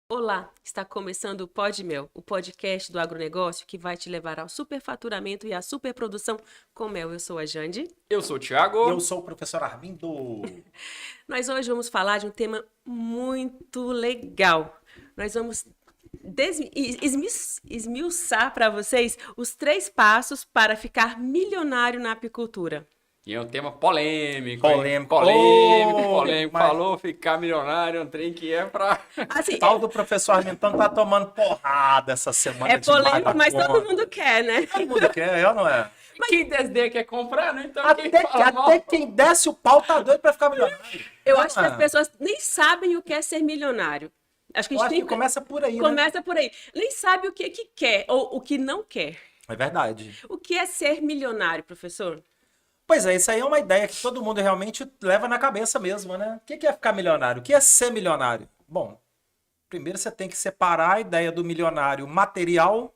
Olá, está começando o Pod Mel, o podcast do agronegócio que vai te levar ao superfaturamento e à superprodução com mel. Eu sou a Jande. Eu sou o E eu Thiago. sou o professor Armindo. Nós hoje vamos falar de um tema muito legal. Nós vamos esmiuçar para vocês os 3 passos para ficar milionário na apicultura. E é um tema polêmico. Polêmico. Polêmico. Mas- Falou ficar milionário, um trem que é pra... Assim, O tal do professor Armindo então tá tomando porrada essa semana. é demais polêmico, da mas conta. todo mundo quer, né? Todo mundo quer, eu não é? Quem desdenha quer comprar, né? Então quem Até, fala mal... até quem desce o pau tá doido pra ficar milionário. Eu Não acho que é? as pessoas nem sabem o que é ser milionário. Acho que a Eu gente acho tem que começa por aí, né? Começa por aí. Nem sabe o que quer ou o que não quer. É verdade. O que é ser milionário, professor? Pois é, isso aí é uma ideia que todo mundo realmente leva na cabeça mesmo, né? O que é ficar milionário? O que é ser milionário? Bom, primeiro você tem que separar a ideia do milionário material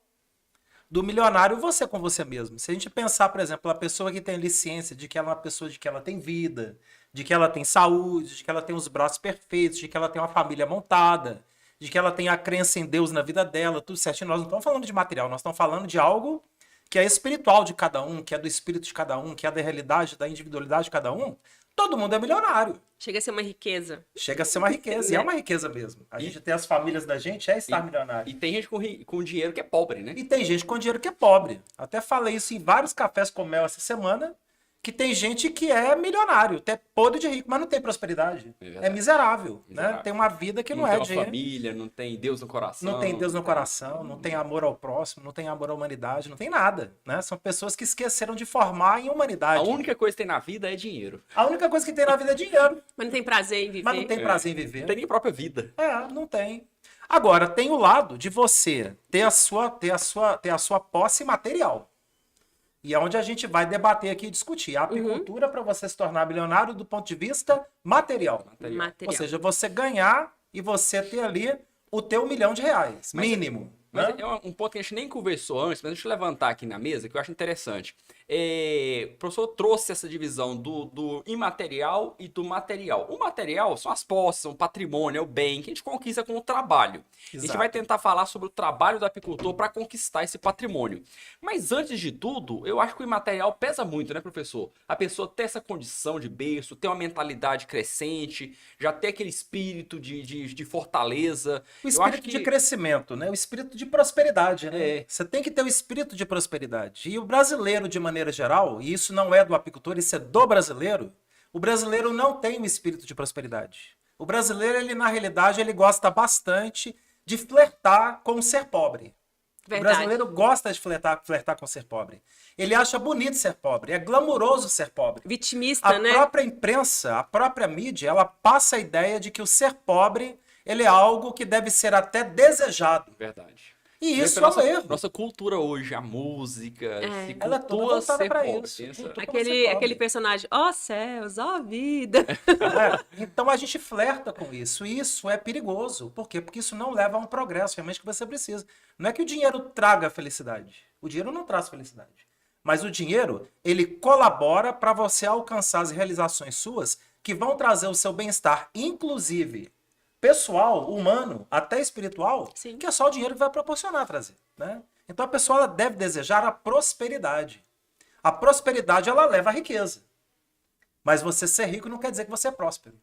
do milionário você com você mesmo. Se a gente pensar, por exemplo, a pessoa que tem ali ciência de que ela é uma pessoa de que ela tem vida, de que ela tem saúde, de que ela tem os braços perfeitos, de que ela tem uma família montada, de que ela tem a crença em Deus na vida dela, tudo certinho. Nós não estamos falando de material, nós estamos falando de algo que é espiritual de cada um, que é do espírito de cada um, que é da realidade, da individualidade de cada um. Todo mundo é milionário. Chega a ser uma riqueza. Chega a ser uma riqueza, e é uma riqueza mesmo. A gente tem as famílias da gente, é estar milionário. E tem gente com dinheiro que é pobre, né? E tem gente com dinheiro que é pobre. Até falei isso em vários cafés com mel essa semana, que tem gente que é milionário, até podre de rico, mas não tem prosperidade. É É, verdade. miserável, né? Miserável. Tem uma vida que não, tem é uma de... família, não tem Deus no coração. Não tem Deus no coração, não tem amor ao próximo, não tem amor à humanidade, não tem nada, né? São pessoas que esqueceram de formar em A humanidade. única coisa que tem na vida é dinheiro. A única coisa que tem na vida é dinheiro, Mas não tem prazer em viver. mas não tem prazer em Não viver. tem nem própria vida. Não tem. Agora, tem o lado de você ter a sua posse material. E é onde a gente vai debater aqui e discutir. A apicultura para você se tornar milionário do ponto de vista material. Material. Ou seja, você ganhar e você ter ali o teu R$ 1.000.000, mínimo. Mas Né? é um ponto que a gente nem conversou antes, mas deixa eu levantar aqui na mesa, que eu acho interessante. O professor trouxe essa divisão do imaterial e do material. O material são as posses, são o patrimônio, é o bem que a gente conquista com o trabalho. A gente Exato. vai tentar falar sobre o trabalho do apicultor para conquistar esse patrimônio. Mas antes de tudo, eu acho que o imaterial pesa muito, né, professor? A pessoa ter essa condição de berço, ter uma mentalidade crescente, já ter aquele espírito de fortaleza. O Eu espírito acho que... de crescimento, né? O espírito de prosperidade, né? É. Você tem que ter o espírito de prosperidade. E o brasileiro, de maneira geral, e isso não é do apicultor, isso é do brasileiro, o brasileiro não tem o espírito de prosperidade. O brasileiro, ele na realidade, ele gosta bastante de flertar com o ser pobre. O Verdade. brasileiro gosta de flertar com o ser pobre. Ele acha bonito ser pobre, é glamuroso ser pobre. Vitimista, A né? própria imprensa, a própria mídia, ela passa a ideia de que o ser pobre, ele é algo que deve ser até desejado. Verdade. E isso é nossa, um erro. nossa cultura hoje, a música, se Ela é toda cultua voltada ser pra pobre. isso. Pensa- Cultura. Aquele personagem, ó céus, ó vida. Então a gente flerta com isso. E isso é perigoso. Por quê? Porque isso não leva a um progresso realmente que você precisa. Não é que o dinheiro traga felicidade. O dinheiro não traz felicidade. Mas o dinheiro, ele colabora para você alcançar as realizações suas que vão trazer o seu bem-estar, inclusive pessoal, humano, até espiritual, Sim. que é só o dinheiro que vai proporcionar trazer, né? Então a pessoa ela deve desejar a prosperidade. A prosperidade ela leva à riqueza. Mas você ser rico não quer dizer que você é próspero.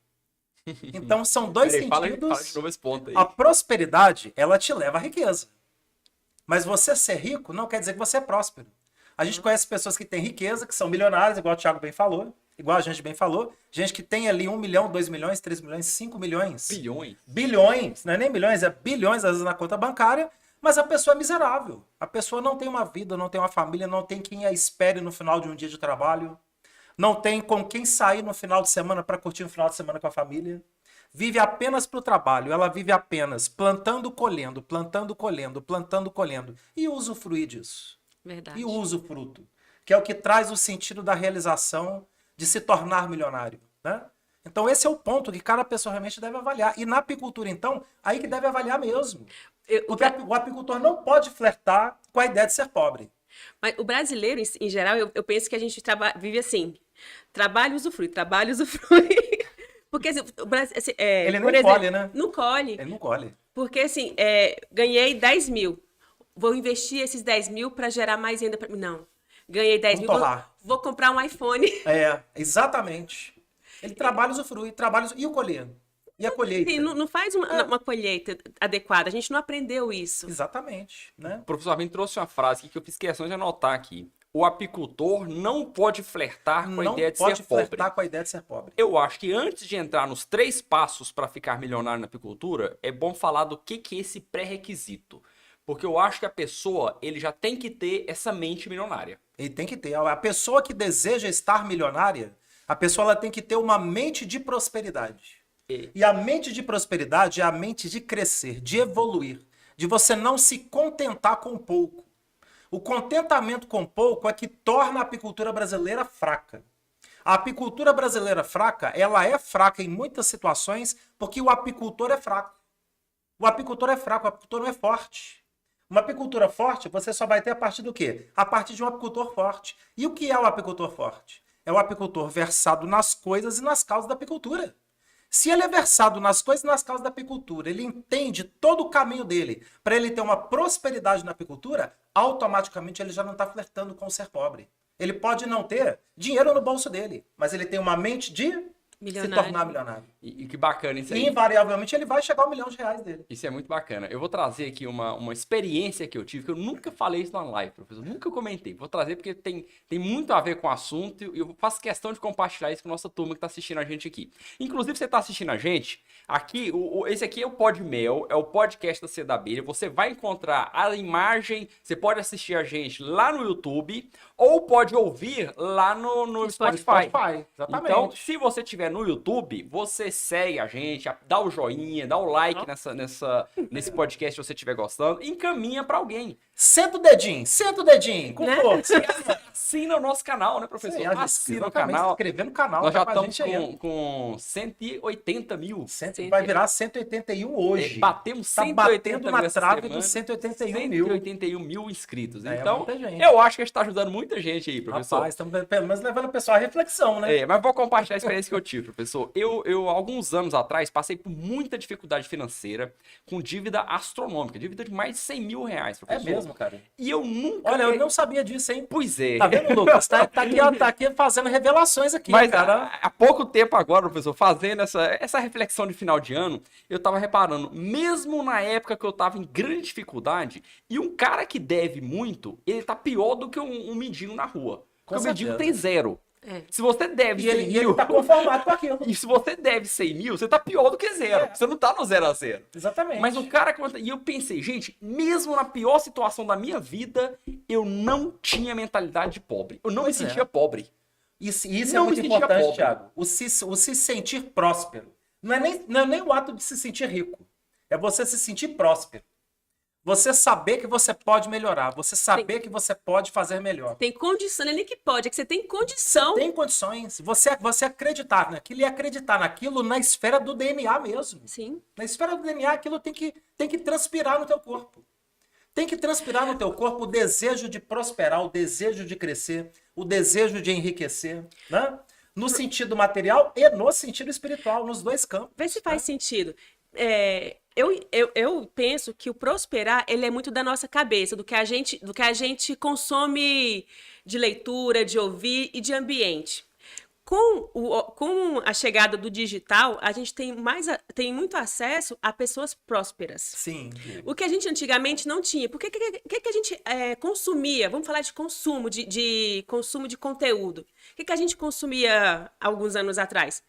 Então são dois Peraí, fala sentidos. de novo esse ponto aí. A prosperidade, ela te leva à riqueza. Mas você ser rico não quer dizer que você é próspero. A gente conhece pessoas que têm riqueza, que são milionárias, igual o Thiago bem falou, igual a gente bem falou. Gente que tem ali 1 milhão, 2 milhões, 3 milhões, 5 milhões. Bilhões. Bilhões, não é nem milhões, é bilhões às vezes na conta bancária, mas a pessoa é miserável. A pessoa não tem uma vida, não tem uma família, não tem quem a espere no final de um dia de trabalho, não tem com quem sair no final de semana para curtir um final de semana com a família. Vive apenas para o trabalho, ela vive apenas plantando, colhendo, plantando, colhendo, plantando, colhendo. E usufruir disso. Verdade. E o usufruto, que é o que traz o sentido da realização de se tornar milionário, né? Então esse é o ponto que cada pessoa realmente deve avaliar. E na apicultura, então, aí que deve avaliar mesmo. Porque o apicultor não pode flertar com a ideia de ser pobre. Mas o brasileiro, em geral, eu penso que a gente vive assim: trabalho, usufrui, trabalho, usufrui. Porque assim, Ele por nem exemplo, colhe, né? não colhe. Ele não colhe. Porque, assim, ganhei 10 mil. Vou investir esses 10 mil para gerar mais renda para mim. Não. Ganhei 10 Vamos mil, torrar. vou comprar um iPhone. Exatamente. Ele trabalha, usufrui, trabalha e o colher. E a colheita. Sim, não faz uma colheita adequada. A gente não aprendeu isso. Exatamente, né? O professor Armin trouxe uma frase aqui que eu fiz questão de anotar aqui. O apicultor não pode flertar com a Não ideia de pode ser pobre. flertar com a ideia de ser pobre. Eu acho que antes de entrar nos 3 passos para ficar milionário na apicultura, é bom falar do que é esse pré-requisito. Porque eu acho que a pessoa, ele já tem que ter essa mente milionária. Ele tem que ter. A pessoa que deseja estar milionária, a pessoa ela tem que ter uma mente de prosperidade. E a mente de prosperidade é a mente de crescer, de evoluir, de você não se contentar com pouco. O contentamento com pouco é que torna a apicultura brasileira fraca. A apicultura brasileira fraca, ela é fraca em muitas situações porque o apicultor é fraco. O apicultor é fraco, o apicultor não é forte. Uma apicultura forte você só vai ter a partir do quê? A partir de um apicultor forte. E o que é o apicultor forte? É o apicultor versado nas coisas e nas causas da apicultura. Se ele é versado nas coisas e nas causas da apicultura, ele entende todo o caminho dele para ele ter uma prosperidade na apicultura, automaticamente ele já não está flertando com o ser pobre. Ele pode não ter dinheiro no bolso dele, mas ele tem uma mente de se tornar milionário. E que bacana isso aí. E invariavelmente ele vai chegar ao R$ 1.000.000 dele. Isso é muito bacana. Eu vou trazer aqui uma experiência que eu tive, que eu nunca falei isso na live, professor. Nunca comentei. Vou trazer porque tem muito a ver com o assunto e eu faço questão de compartilhar isso com a nossa turma que está assistindo a gente aqui. Inclusive, você está assistindo a gente, aqui, esse aqui é o Pod Mel, é o podcast da Cia da Abelha. Você vai encontrar a imagem, você pode assistir a gente lá no YouTube ou pode ouvir lá no Spotify. Exatamente. Então, se você estiver no YouTube, você segue a gente, dá o joinha, dá o like nesse podcast se você estiver gostando, e encaminha pra alguém. Senta o dedinho, com força. Assina o nosso canal, né, professor? Assina o canal. canal. Inscrever no canal. Nós já tá estamos com 180 mil. Vai virar 181 hoje. Batemos Tá 180 batendo mil na essa trave semana. dos 181 mil. 181 mil inscritos. É, Então, muita gente. eu acho que a gente tá ajudando muita gente aí, professor. Rapaz, estamos pelo menos levando o pessoal à reflexão, né? Mas vou compartilhar a experiência que eu tive, professor. Eu, alguns anos atrás, passei por muita dificuldade financeira, com dívida astronômica, dívida de mais de 100 mil reais, É professor. mesmo, cara. E eu nunca... Olha, eu não sabia disso, hein? Pois é. Tá vendo, Lucas? Tá aqui fazendo revelações aqui, Mas cara. há pouco tempo agora, professor, fazendo essa reflexão de final de ano, eu tava reparando, mesmo na época que eu tava em grande dificuldade, e um cara que deve muito, ele tá pior do que um mendigo na rua. Porque o mendigo tem 0. Se você deve 100 E mil... ele tá conformado com aquilo. E se você deve 100 mil, você tá pior do que 0. Você não tá no 0 a 0. Exatamente. Mas o cara... E eu pensei, gente, mesmo na pior situação da minha vida, eu não tinha mentalidade de pobre. Eu não me sentia pobre. Isso Não é muito me sentia importante, pobre. Thiago. O se sentir próspero. Não é nem o ato de se sentir rico. É você se sentir próspero. Você saber que você pode melhorar. Você saber que você pode fazer melhor. Tem condição, não é nem que pode, é que você tem condição. Tem condições. Você acreditar naquilo e acreditar naquilo na esfera do DNA mesmo. Sim. Na esfera do DNA, aquilo tem que transpirar no teu corpo. Tem que transpirar no teu corpo o desejo de prosperar, o desejo de crescer, o desejo de enriquecer, né? No sentido material e no sentido espiritual, nos dois campos. Vê se faz sentido. Eu penso que o prosperar, ele é muito da nossa cabeça, do que a gente consome de leitura, de ouvir e de ambiente. Com a chegada do digital, a gente tem muito acesso a pessoas prósperas. Sim. O que a gente antigamente não tinha. Porque que a gente consumia? Vamos falar de consumo, de consumo de conteúdo. O que a gente consumia alguns anos atrás?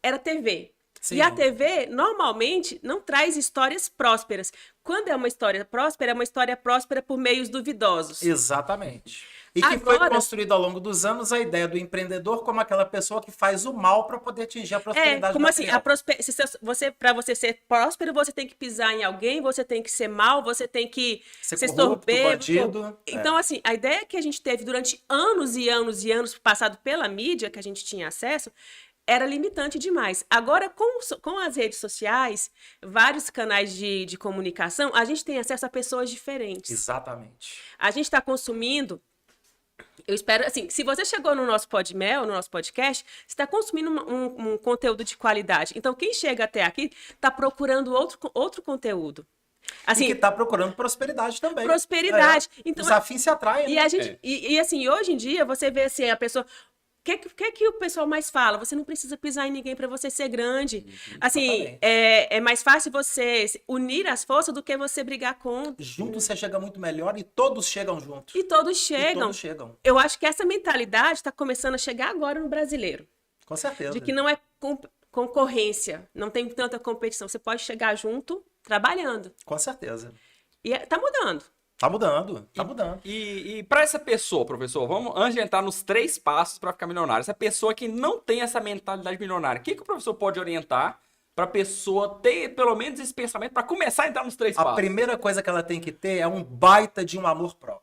Era TV. Sim. E a TV, normalmente, não traz histórias prósperas. Quando é uma história próspera por meios duvidosos. Exatamente. E que foi construído ao longo dos anos a ideia do empreendedor como aquela pessoa que faz o mal para poder atingir a prosperidade como assim? material. Para você ser próspero, você tem que pisar em alguém, você tem que ser mal, você tem que ser corrupto, soberbo. bandido. Então, assim, a ideia que a gente teve durante anos e anos e anos, passado pela mídia, que a gente tinha acesso, era limitante demais. Agora, com as redes sociais, vários canais de comunicação, a gente tem acesso a pessoas diferentes. Exatamente. A gente está consumindo Eu espero, assim, se você chegou no nosso Podmel, no nosso podcast, você está consumindo um conteúdo de qualidade. Então, quem chega até aqui está procurando outro conteúdo. Assim, E que tá procurando prosperidade também. prosperidade. Então, Os afins se atraem, e né? a gente, assim, hoje em dia, você vê assim, a pessoa. O que o pessoal mais fala? Você não precisa pisar em ninguém para você ser grande. Assim, exatamente. é mais fácil você unir as forças do que você brigar contra. Junto você chega muito melhor e todos chegam juntos. E todos E chegam. todos chegam. Eu acho que essa mentalidade está começando a chegar agora no brasileiro. Com certeza. De que não é concorrência, não tem tanta competição. Você pode chegar junto trabalhando. Com certeza. E tá mudando. Tá mudando, tá mudando. E para essa pessoa, professor, vamos antes de entrar nos 3 passos para ficar milionário, essa pessoa que não tem essa mentalidade milionária, o que o professor pode orientar para a pessoa ter pelo menos esse pensamento para começar a entrar nos 3 A passos? primeira coisa que ela tem que ter é um baita de um amor próprio.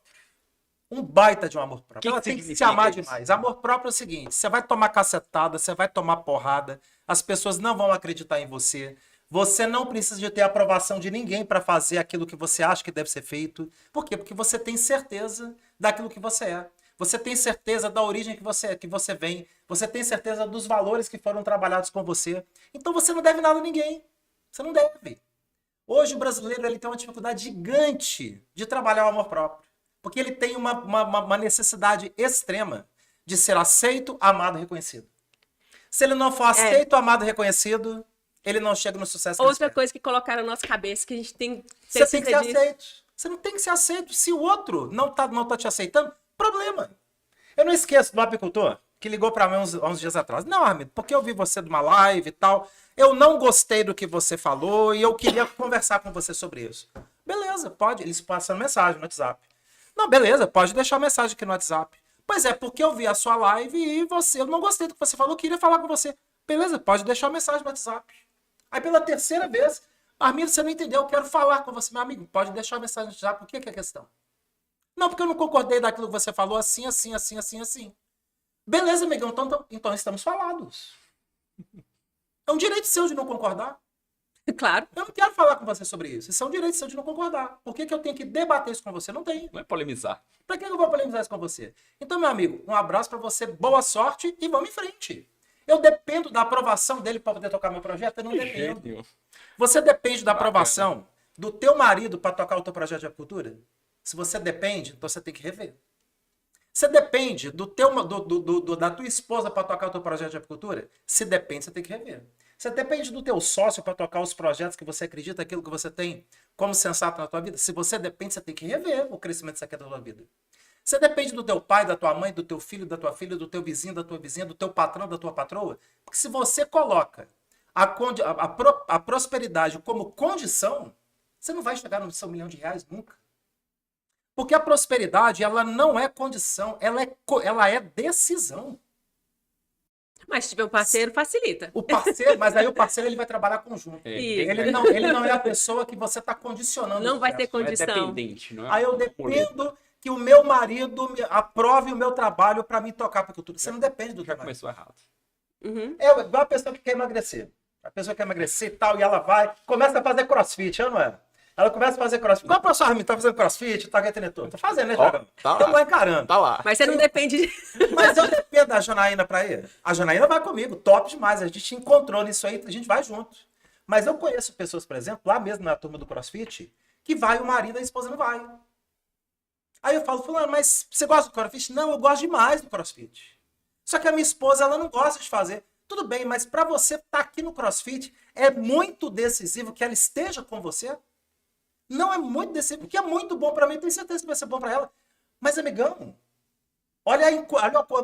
Um baita de um amor próprio. Ela tem que se amar demais. Amor próprio é o seguinte: você vai tomar cacetada, você vai tomar porrada, as pessoas não vão acreditar em você. Você não precisa de ter aprovação de ninguém para fazer aquilo que você acha que deve ser feito. Por quê? Porque você tem certeza daquilo que você é. Você tem certeza da origem que você vem. Você tem certeza dos valores que foram trabalhados com você. Então você não deve nada a ninguém. Você não deve. Hoje o brasileiro ele tem uma dificuldade gigante de trabalhar o amor próprio. Porque ele tem uma necessidade extrema de ser aceito, amado e reconhecido. Se ele não for aceito, amado e reconhecido, ele não chega no sucesso. Outra coisa que colocaram na nossa cabeça que a gente tem você tem que ser aceito. Você não tem que ser aceito. Se o outro não tá te aceitando, problema. Eu não esqueço do apicultor que ligou para mim uns dias atrás. Não, Armindo, porque eu vi você numa live e tal. Eu não gostei do que você falou e eu queria conversar com você sobre isso. Beleza, pode. Eles passam mensagem no WhatsApp. Não, beleza, pode deixar mensagem aqui no WhatsApp. Pois é, porque eu vi a sua live e eu não gostei do que você falou, eu queria falar com você. Beleza, pode deixar mensagem no WhatsApp. Aí pela terceira vez, Armindo, você não entendeu, eu quero falar com você. Meu amigo, pode deixar a mensagem já, por que é a questão? Não, porque eu não concordei daquilo que você falou assim. Beleza, amigão, então estamos falados. É um direito seu de não concordar. Claro. Eu não quero falar com você sobre isso. Isso é um direito seu de não concordar. Por que eu tenho que debater isso com você? Não tem. Não é polemizar. Pra que eu vou polemizar isso com você? Então, meu amigo, um abraço pra você, boa sorte e vamos em frente. Eu dependo da aprovação dele para poder tocar meu projeto? Eu não dependo. Você depende da aprovação do teu marido para tocar o teu projeto de apicultura? Se você depende, então você tem que rever. Você depende da tua esposa para tocar o teu projeto de apicultura? Se depende, você tem que rever. Você depende do teu sócio para tocar os projetos que você acredita, aquilo que você tem como sensato na tua vida? Se você depende, você tem que rever o crescimento que você quer da tua vida. Você depende do teu pai, da tua mãe, do teu filho, da tua filha, do teu vizinho, da tua vizinha, do teu patrão, da tua patroa. Porque se você coloca a prosperidade como condição, você não vai chegar no seu R$1 milhão nunca. Porque a prosperidade, ela não é condição, ela é decisão. Mas se tiver um parceiro, facilita. O parceiro, mas aí o parceiro ele vai trabalhar conjunto. Ele não é a pessoa que você está condicionando. Não vai ter condição. É dependente, não é? Aí eu dependo que o meu marido aprove o meu trabalho para me tocar para cultura. Você não depende do Já trabalho. começou errado. Uhum. É igual a pessoa que quer emagrecer. A pessoa quer emagrecer e tal, e ela começa a fazer crossfit, não é? Ela começa a fazer crossfit. Qual a professor Armin? Tá fazendo crossfit? Tá aquele todo? Tá fazendo, né, Thiagão? Tá Então lá. vai encarando. Tá lá. Mas você não depende de... Mas eu dependo da Janaína pra ir. A Janaína vai comigo, top demais. A gente encontrou nisso aí, a gente vai junto. Mas eu conheço pessoas, por exemplo, lá mesmo na turma do CrossFit, que vai o marido e a esposa não vai. Aí eu falo, fulano, mas você gosta do CrossFit? Não, eu gosto demais do CrossFit. Só que a minha esposa, ela não gosta de fazer. Tudo bem, mas para você estar aqui no CrossFit, é muito decisivo que ela esteja com você? Não é muito decisivo, porque é muito bom para mim, tenho certeza que vai ser bom para ela. Mas, amigão, olha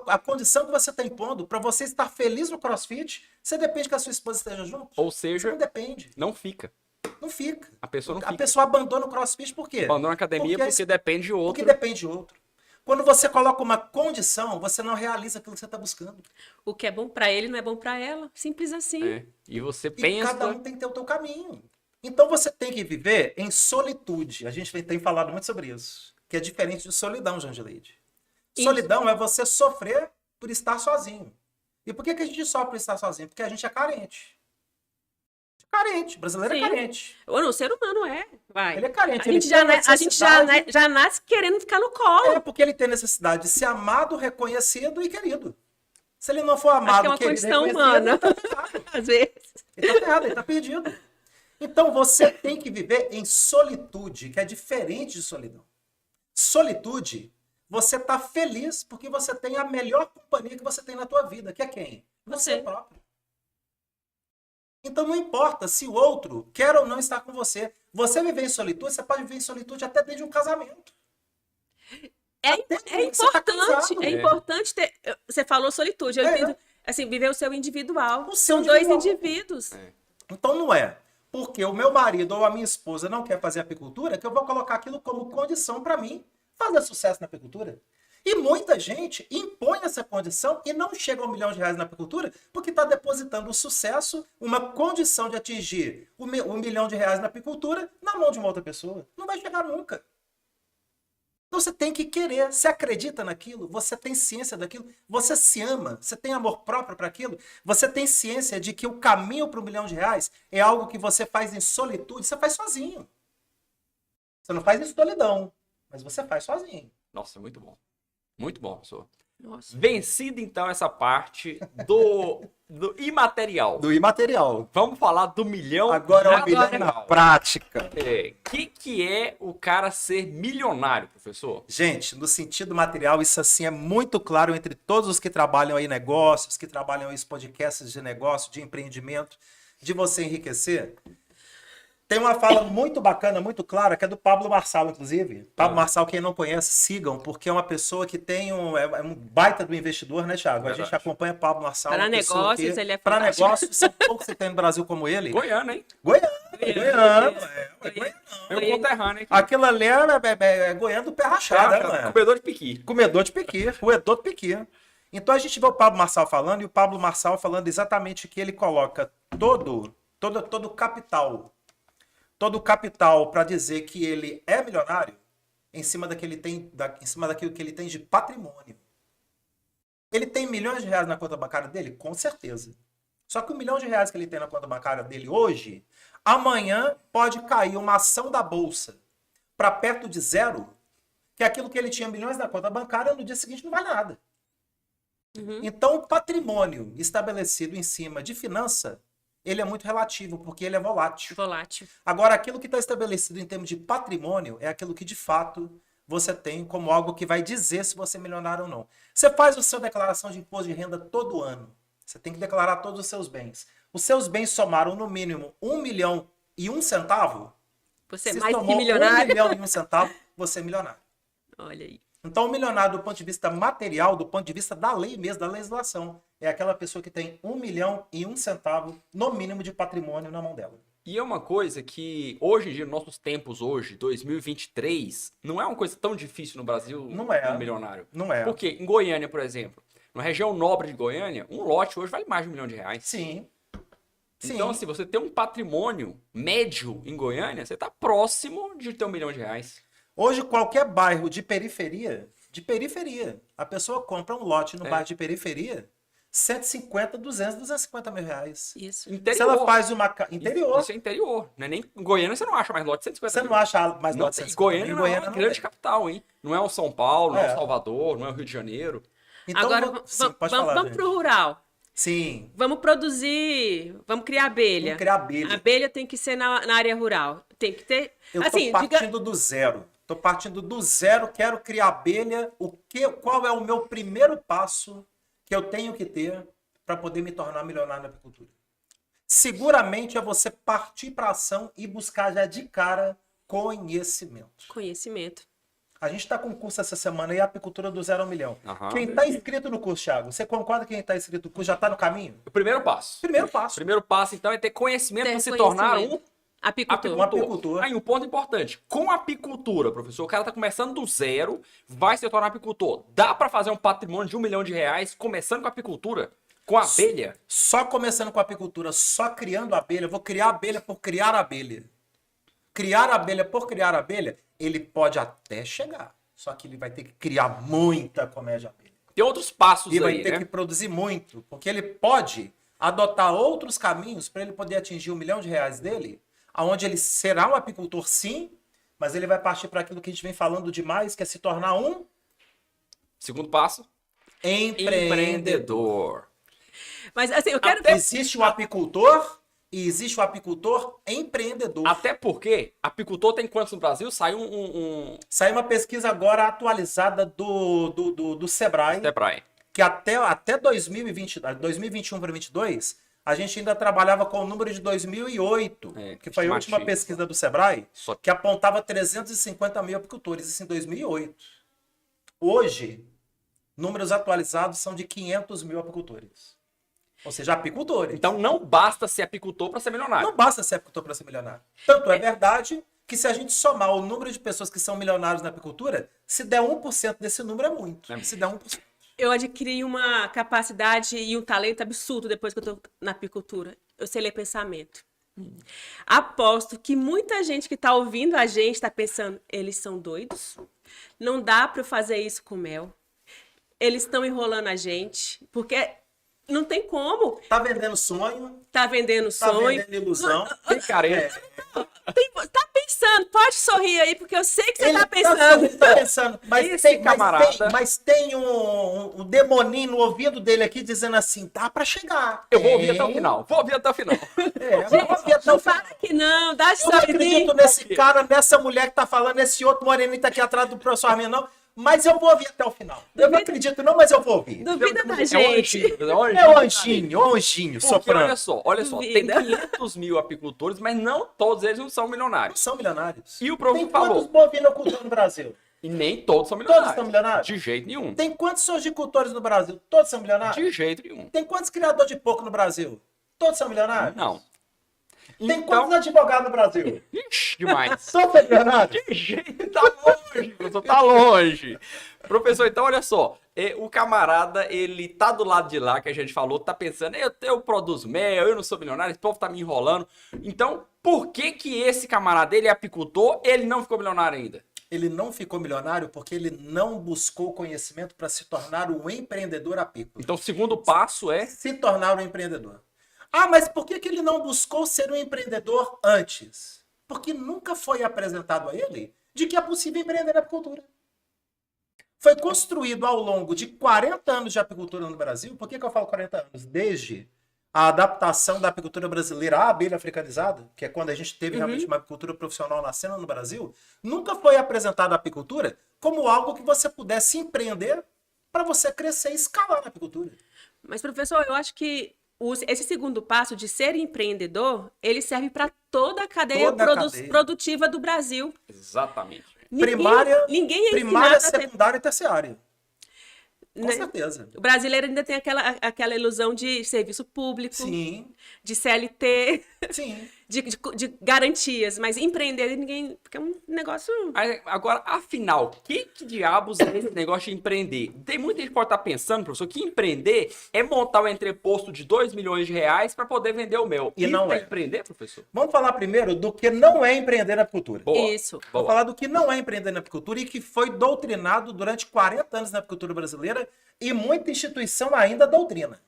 a condição que você está impondo. Para você estar feliz no CrossFit, você depende que a sua esposa esteja junto? Ou Você seja, não depende. não fica. Não fica. A pessoa não A fica. pessoa abandona o CrossFit por quê? Abandona a academia porque depende de outro. Porque depende de outro. Quando você coloca uma condição, você não realiza aquilo que você está buscando. O que é bom pra ele não é bom pra ela. Simples assim. É. E você E pensa... cada um tem que ter o teu caminho. Então você tem que viver em solitude. A gente tem falado muito sobre isso. Que é diferente de solidão, Jandileide. Solidão é você sofrer por estar sozinho. E por que a gente sofre por estar sozinho? Porque a gente é carente. Carente. O brasileiro Sim. é carente. Ou não, o ser humano é. Vai. Ele é carente. A ele gente, tem já, a gente já, necessidade- já nasce querendo ficar no colo. É porque ele tem necessidade de ser amado, reconhecido e querido. Se ele não for Acho que amado, é uma querido e condição reconhecido, humana. ele tá ferrado. Às vezes. Ele tá ferrado, ele tá perdido. Então você tem que viver em solitude, que é diferente de solidão. Solitude, você tá feliz porque você tem a melhor companhia que você tem na tua vida, que é quem? Você Você. próprio. Então não importa se o outro quer ou não estar com você. Você viver em solitude, você pode viver em solitude até dentro de um casamento. É Até você tá importante, casado. é importante ter. Você falou solitude, eu É. entendo. Assim, viver o seu individual. O seu São dois individual. indivíduos. Então não é porque o meu marido ou a minha esposa não quer fazer apicultura que eu vou colocar aquilo como condição para mim fazer sucesso na apicultura. E muita gente impõe essa condição e não chega a R$ 1 milhão na apicultura porque está depositando o sucesso, uma condição de atingir o R$ 1 milhão na apicultura na mão de uma outra pessoa. Não vai chegar nunca. Então você tem que querer, você acredita naquilo, você tem ciência daquilo, você se ama, você tem amor próprio para aquilo, você tem ciência de que o caminho para R$ 1 milhão é algo que você faz em solitude, você faz sozinho. Você não faz em solidão, mas você faz sozinho. Nossa, muito bom. Muito bom, professor. Nossa. Vencida, então, essa parte do imaterial. Do imaterial. Vamos falar do milhão. Agora é um Agora- milhão na prática. Que é o cara ser milionário, professor? Gente, no sentido material, isso assim é muito claro entre todos os que trabalham aí negócios, que trabalham aí podcasts de negócio, de empreendimento, de você enriquecer. Tem uma fala muito bacana, muito clara, que é do Pablo Marçal, inclusive. Pablo Marçal, quem não conhece, sigam, porque é uma pessoa que tem é um baita do investidor, né, Thiago? A gente Verdade. acompanha Pablo Marçal. Para uma pessoa negócios, ele é Para fantástico. negócios, são poucos que tem no Brasil como ele. Goiano, hein? Goiano. Goiano. Meu conterrâneo aqui. Aquilo ali é Goiano do pé rachado, né? Comedor de piqui. Comedor de piqui, roedor de piqui. Então a gente vê o Pablo Marçal falando, e o Pablo Marçal falando exatamente que ele coloca todo o capital para dizer que ele é milionário em cima em cima daquilo que ele tem de patrimônio. Ele tem milhões de reais na conta bancária dele? Com certeza. Só que R$ 1 milhão que ele tem na conta bancária dele hoje, amanhã pode cair uma ação da bolsa para perto de zero, que é aquilo que ele tinha milhões na conta bancária, no dia seguinte não vale nada. Então, o patrimônio estabelecido em cima de finança, ele é muito relativo, porque ele é volátil. Volátil. Agora, aquilo que está estabelecido em termos de patrimônio é aquilo que, de fato, você tem como algo que vai dizer se você é milionário ou não. Você faz a sua declaração de imposto de renda todo ano. Você tem que declarar todos os seus bens. Os seus bens somaram, no mínimo, R$ 1 milhão e um centavo. Você é Se mais que somou milionário. 1 milhão e um centavo, você é milionário. Olha aí. Então, o milionário, do ponto de vista material, do ponto de vista da lei mesmo, da legislação, é aquela pessoa que tem 1 milhão e um centavo, no mínimo, de patrimônio na mão dela. E é uma coisa que, hoje em dia, nos nossos tempos hoje, 2023, não é uma coisa tão difícil no Brasil, Não é. um milionário. Não é? Porque em Goiânia, por exemplo, na região nobre de Goiânia, um lote hoje vale mais de R$ 1 milhão. Sim. Então, Sim. se você tem um patrimônio médio em Goiânia, você está próximo de ter R$ 1 milhão. Hoje, qualquer bairro de periferia, a pessoa compra um lote no É. bairro de periferia, 150, 200, 250 mil reais. Isso. Interior. Se ela faz uma interior, Isso é interior. Não é nem... Em Goiânia você não acha mais lote de 150 você mil. não acha mais Não, lote de e 150 Goiânia mil. não é uma grande tem. capital, hein? Não é o São Paulo, não é É. o Salvador, não é o Rio de Janeiro. Então, Agora, sim, pode falar, vamos gente. pro rural. Sim, Vamos produzir, vamos criar abelha. vamos criar abelha. A abelha tem que ser na área rural. Tem que ter. Eu assim, tô partindo do zero. Tô partindo do zero, quero criar abelha. Qual é o meu primeiro passo que eu tenho que ter para poder me tornar milionário na apicultura? Seguramente é você partir para ação e buscar já de cara conhecimento. conhecimento. A gente está com um curso essa semana aí, Apicultura do Zero ao Milhão. Aham. Quem está inscrito no curso, Thiago, você concorda que quem está inscrito no curso já está no caminho? O primeiro passo. Primeiro passo. O primeiro passo, então, é ter conhecimento Ter para se tornar um Apicultor. Um apicultor. Aí, um ponto importante. Com a apicultura, professor, o cara tá começando do zero, vai se tornar apicultor. Dá para fazer um patrimônio de R$ 1 milhão, começando com a apicultura? Com a abelha? Só começando com a apicultura, só criando abelha, eu vou criar abelha por criar abelha. Criar abelha por criar abelha, ele pode até chegar. Só que ele vai ter que criar muita colmeia de abelha. Tem outros passos E vai aí, ter né? que produzir muito, porque ele pode adotar outros caminhos para ele poder atingir R$ 1.000.000 dele, aonde ele será um apicultor sim, mas ele vai partir para aquilo que a gente vem falando demais, que é se tornar um Segundo passo, empreendedor. Mas assim, eu quero Existe o apicultor e existe o apicultor empreendedor. Até porque apicultor tem quantos no Brasil? Saiu Saiu uma pesquisa agora atualizada do Sebrae, Sebrae. que até 2020, 2021 para 2022, a gente ainda trabalhava com o número de 2008, que foi a última estimativa. pesquisa do Sebrae, Só que apontava 350 mil apicultores, isso em 2008. Hoje, números atualizados são de 500 mil apicultores. Ou seja, apicultores. Então não basta ser apicultor para ser milionário. Não basta ser apicultor para ser milionário. Tanto é verdade que se a gente somar o número de pessoas que são milionários na apicultura, se der 1% desse número é muito. É muito. Se der 1%. Eu adquiri uma capacidade e um talento absurdo depois que eu tô na apicultura. Eu sei ler pensamento. Aposto que muita gente que tá ouvindo a gente tá pensando, eles são doidos? Não dá para eu fazer isso com mel. Eles estão enrolando a gente, porque não tem como. Tá vendendo sonho, Tá vendendo tá sonho. vendendo ilusão. Tem careta. Tá pensando, pode sorrir aí, porque eu sei que você Ele tá pensando. Ele tá pensando. Mas Esse tem, camarada- mas tem um demoninho no ouvido dele aqui dizendo assim, dá pra chegar. Eu vou ouvir até o final. Vou ouvir até o final. Eu vou ouvir até o Não final. fala que não, dá Eu não acredito sorridinho. nesse cara, nessa mulher que tá falando, nesse outro moreninho que tá aqui atrás do professor Arminio, não. Mas eu vou ouvir até o final. Eu não acredito não, mas eu vou ouvir. Duvida da É um gente. anjinho, É o anjinho, Porque soprando. olha só, tem Duvida. 500 mil apicultores, mas não todos eles não são Não milionários. são milionários. E o professor Tem quantos falou, bovinocultores no Brasil? e nem todos são Todos milionários. são milionários? De jeito nenhum. Tem quantos sojicultores no Brasil? Todos são milionários? De jeito nenhum. Tem quantos criadores de porco no Brasil? Todos são milionários? Não. Tem Então, quantos advogados no Brasil? ixi, demais. Todos são milionários? De jeito, tá longe, professor, tá longe. Professor, então olha só, o camarada, ele tá do lado de lá, que a gente falou, tá pensando, eu produzo mel, eu não sou milionário, esse povo tá me enrolando. Então, por que que esse camarada, ele é apicultor, ele não ficou milionário ainda? Ele não ficou milionário porque ele não buscou conhecimento para se tornar um empreendedor apícola. Então, o segundo passo é... Se tornar um empreendedor. Ah, mas por que ele não buscou ser um empreendedor antes? Porque nunca foi apresentado a ele de que é possível empreender na apicultura. Foi construído ao longo de 40 anos de apicultura no Brasil. Por que eu falo 40 anos? Desde a adaptação da apicultura brasileira à abelha africanizada, que é quando a gente teve realmente uma apicultura profissional nascendo no Brasil, nunca foi apresentada a apicultura como algo que você pudesse empreender para você crescer e escalar na apicultura. Mas, professor, eu acho que esse segundo passo de ser empreendedor, ele serve para toda a cadeia Toda a cadeia. produtiva do Brasil. Exatamente. Ninguém é primária, ensinado a ser... secundária e terciária. Com né? certeza. O brasileiro ainda tem aquela ilusão de serviço público, Sim, de CLT, sim. de garantias, mas empreender ninguém... Porque é um negócio... Aí, agora, afinal, que diabos é esse negócio de empreender? Tem muita gente que pode estar pensando, professor, que empreender é montar um entreposto de R$2 milhões para poder vender o mel. E não é. empreender, professor? Vamos falar primeiro do que não é empreender na apicultura. Boa. Isso. Vou Boa. falar do que não é empreender na apicultura e que foi doutrinado durante 40 anos na apicultura brasileira e muita instituição ainda doutrina.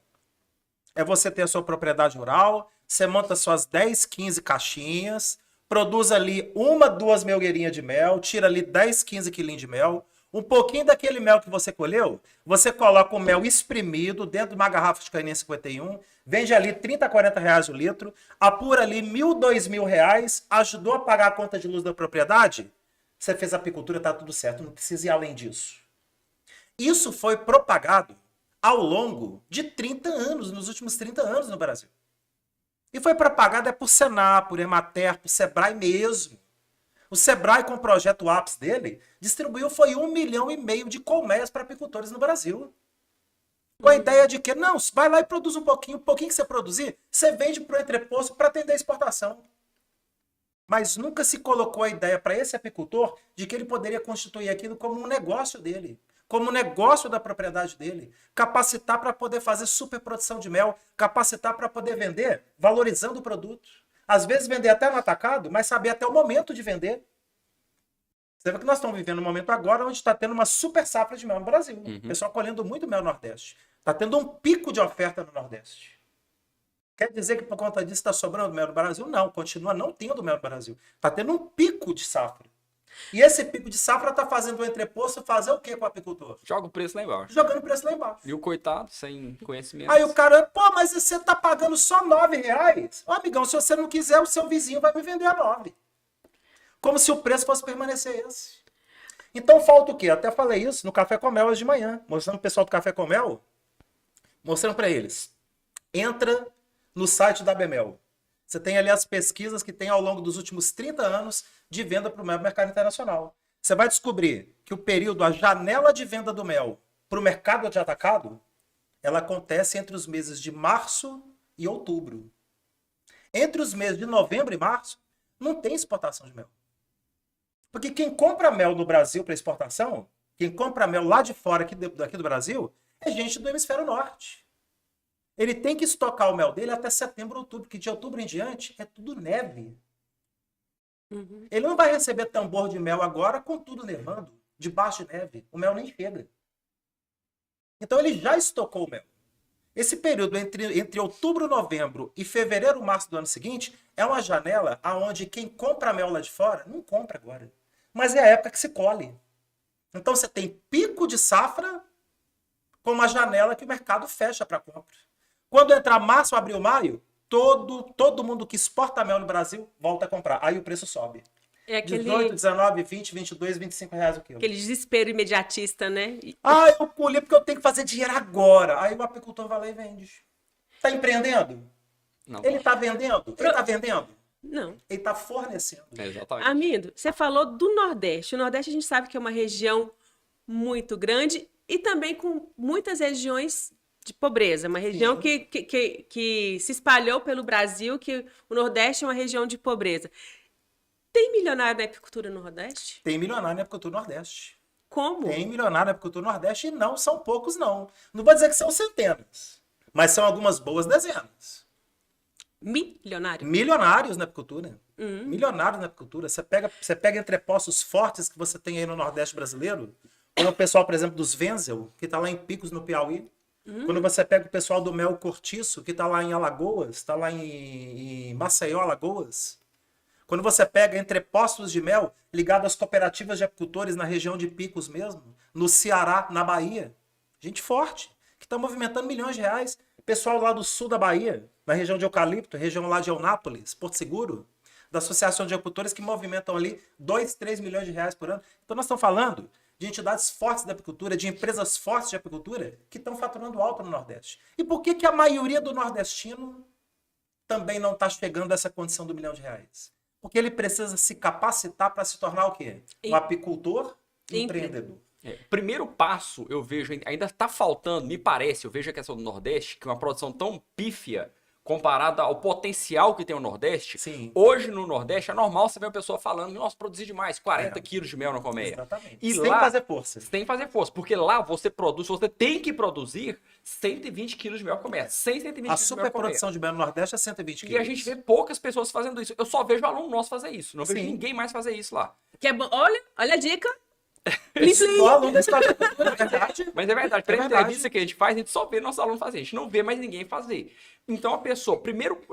É você ter a sua propriedade rural, você monta suas 10, 15 caixinhas, produz ali 1, 2 melgueirinhas de mel, tira ali 10, 15 quilinhos de mel, um pouquinho daquele mel que você colheu, você coloca o mel espremido dentro de uma garrafa de caninha 51, vende ali 30, 40 reais o litro, apura ali R$1.000, R$2.000, ajudou a pagar a conta de luz da propriedade, você fez a apicultura, tá tudo certo, não precisa ir além disso. Isso foi propagado ao longo de 30 anos, nos últimos 30 anos no Brasil. E foi propagado por Senar, por Emater, por Sebrae mesmo. O Sebrae, com o projeto ápice dele, distribuiu foi 1,5 milhão de colmeias para apicultores no Brasil. Com a ideia de que, não, vai lá e produz um pouquinho que você produzir, você vende para o entreposto para atender a exportação. Mas nunca se colocou a ideia para esse apicultor de que ele poderia constituir aquilo como um negócio dele, como um negócio da propriedade dele, capacitar para poder fazer superprodução de mel, capacitar para poder vender, valorizando o produto. Às vezes vender até no atacado, mas saber até o momento de vender. Você vê que nós estamos vivendo um momento agora onde está tendo uma super safra de mel no Brasil. O pessoal colhendo muito mel no Nordeste. Está tendo um pico de oferta no Nordeste. Quer dizer que por conta disso está sobrando mel no Brasil? Não, continua não tendo mel no Brasil. Está tendo um pico de safra. E esse pico de safra está fazendo o entreposto fazer o quê com o apicultor? Joga o preço lá embaixo. Jogando o preço lá embaixo. E o coitado, sem conhecimento. Aí o cara, pô, mas você tá pagando só R$9? Ô, amigão, se você não quiser, o seu vizinho vai me vender a 9. Como se o preço fosse permanecer esse. Então falta o quê? Até falei isso no Café com Mel hoje de manhã, mostrando o pessoal do Café com Mel, mostrando para eles. Entra no site da Bemel. Você tem ali as pesquisas que tem ao longo dos últimos 30 anos de venda para o mel no mercado internacional. Você vai descobrir que o período, a janela de venda do mel para o mercado de atacado, ela acontece entre os meses de março e outubro. Entre os meses de novembro e março, não tem exportação de mel. Porque quem compra mel no Brasil para exportação, quem compra mel lá de fora, aqui do Brasil, é gente do hemisfério norte. Ele tem que estocar o mel dele até setembro, outubro, porque de outubro em diante é tudo neve. Uhum. Ele não vai receber tambor de mel agora com tudo nevando, debaixo de neve. O mel nem chega. Então ele já estocou o mel. Esse período entre outubro, novembro e fevereiro, março do ano seguinte é uma janela onde quem compra mel lá de fora não compra agora. Mas é a época que se colhe. Então você tem pico de safra com uma janela que o mercado fecha para compra. Quando entrar março, abril, maio, todo mundo que exporta mel no Brasil volta a comprar. Aí o preço sobe. É aquele, 18, 19, 20, 22, 25 reais o quilo. aquele desespero imediatista, né? Ah, eu colhi porque eu tenho que fazer dinheiro agora. Aí o apicultor vai lá e vende. Tá empreendendo? Não. Ele tá vendendo? Ele tá vendendo? Não. Ele tá fornecendo. Exatamente. Amindo, você falou do Nordeste. O Nordeste a gente sabe que é uma região muito grande e também com muitas regiões de pobreza. Uma região que se espalhou pelo Brasil, que o Nordeste é uma região de pobreza. Tem milionário na apicultura no Nordeste? Tem milionário na apicultura no Nordeste. Como? Tem milionário na apicultura no Nordeste e não são poucos, não. Não vou dizer que são centenas, mas são algumas boas dezenas. Milionário? Milionários na apicultura. Milionários na apicultura. Você pega entrepostos fortes que você tem aí no Nordeste brasileiro, como o pessoal, por exemplo, dos Wenzel, que está lá em Picos, no Piauí. Quando você pega o pessoal do Mel Cortiço, que está lá em Alagoas, está lá em Maceió, Alagoas. Quando você pega entrepostos de mel ligados às cooperativas de apicultores na região de Picos mesmo, no Ceará, na Bahia. Gente forte, que está movimentando milhões de reais. Pessoal lá do sul da Bahia, na região de Eucalipto, região lá de Eunápolis, Porto Seguro, da Associação de Apicultores que movimentam ali 2, 3 milhões de reais por ano. Então nós estamos falando de entidades fortes da apicultura, de empresas fortes de apicultura que estão faturando alto no Nordeste. E por que a maioria do nordestino também não está chegando a essa condição do R$1 milhão? Porque ele precisa se capacitar para se tornar o quê? Um apicultor empreendedor. Primeiro passo, eu vejo, ainda está faltando, me parece, eu vejo a questão do Nordeste, que é uma produção tão pífia comparada ao potencial que tem o Nordeste. Sim. Hoje no Nordeste é normal você ver uma pessoa falando, nossa, produzir demais, 40 quilos de mel na colmeia. Exatamente. E sem lá, fazer força. Sem fazer força, porque lá você produz, você tem que produzir 120 quilos de mel por colmeia. 120 quilos de mel por colmeia. A superprodução de mel no Nordeste é 120 quilos. E a gente vê poucas pessoas fazendo isso. Eu só vejo aluno nosso fazer isso. Não vejo Sim. ninguém mais fazer isso lá. Que é bom. Olha a dica. Só aluno da escola de apicultura, é verdade. Mas é verdade, pela verdade. entrevista que a gente faz, a gente só vê nossos alunos fazer, a gente não vê mais ninguém fazer. Então a pessoa,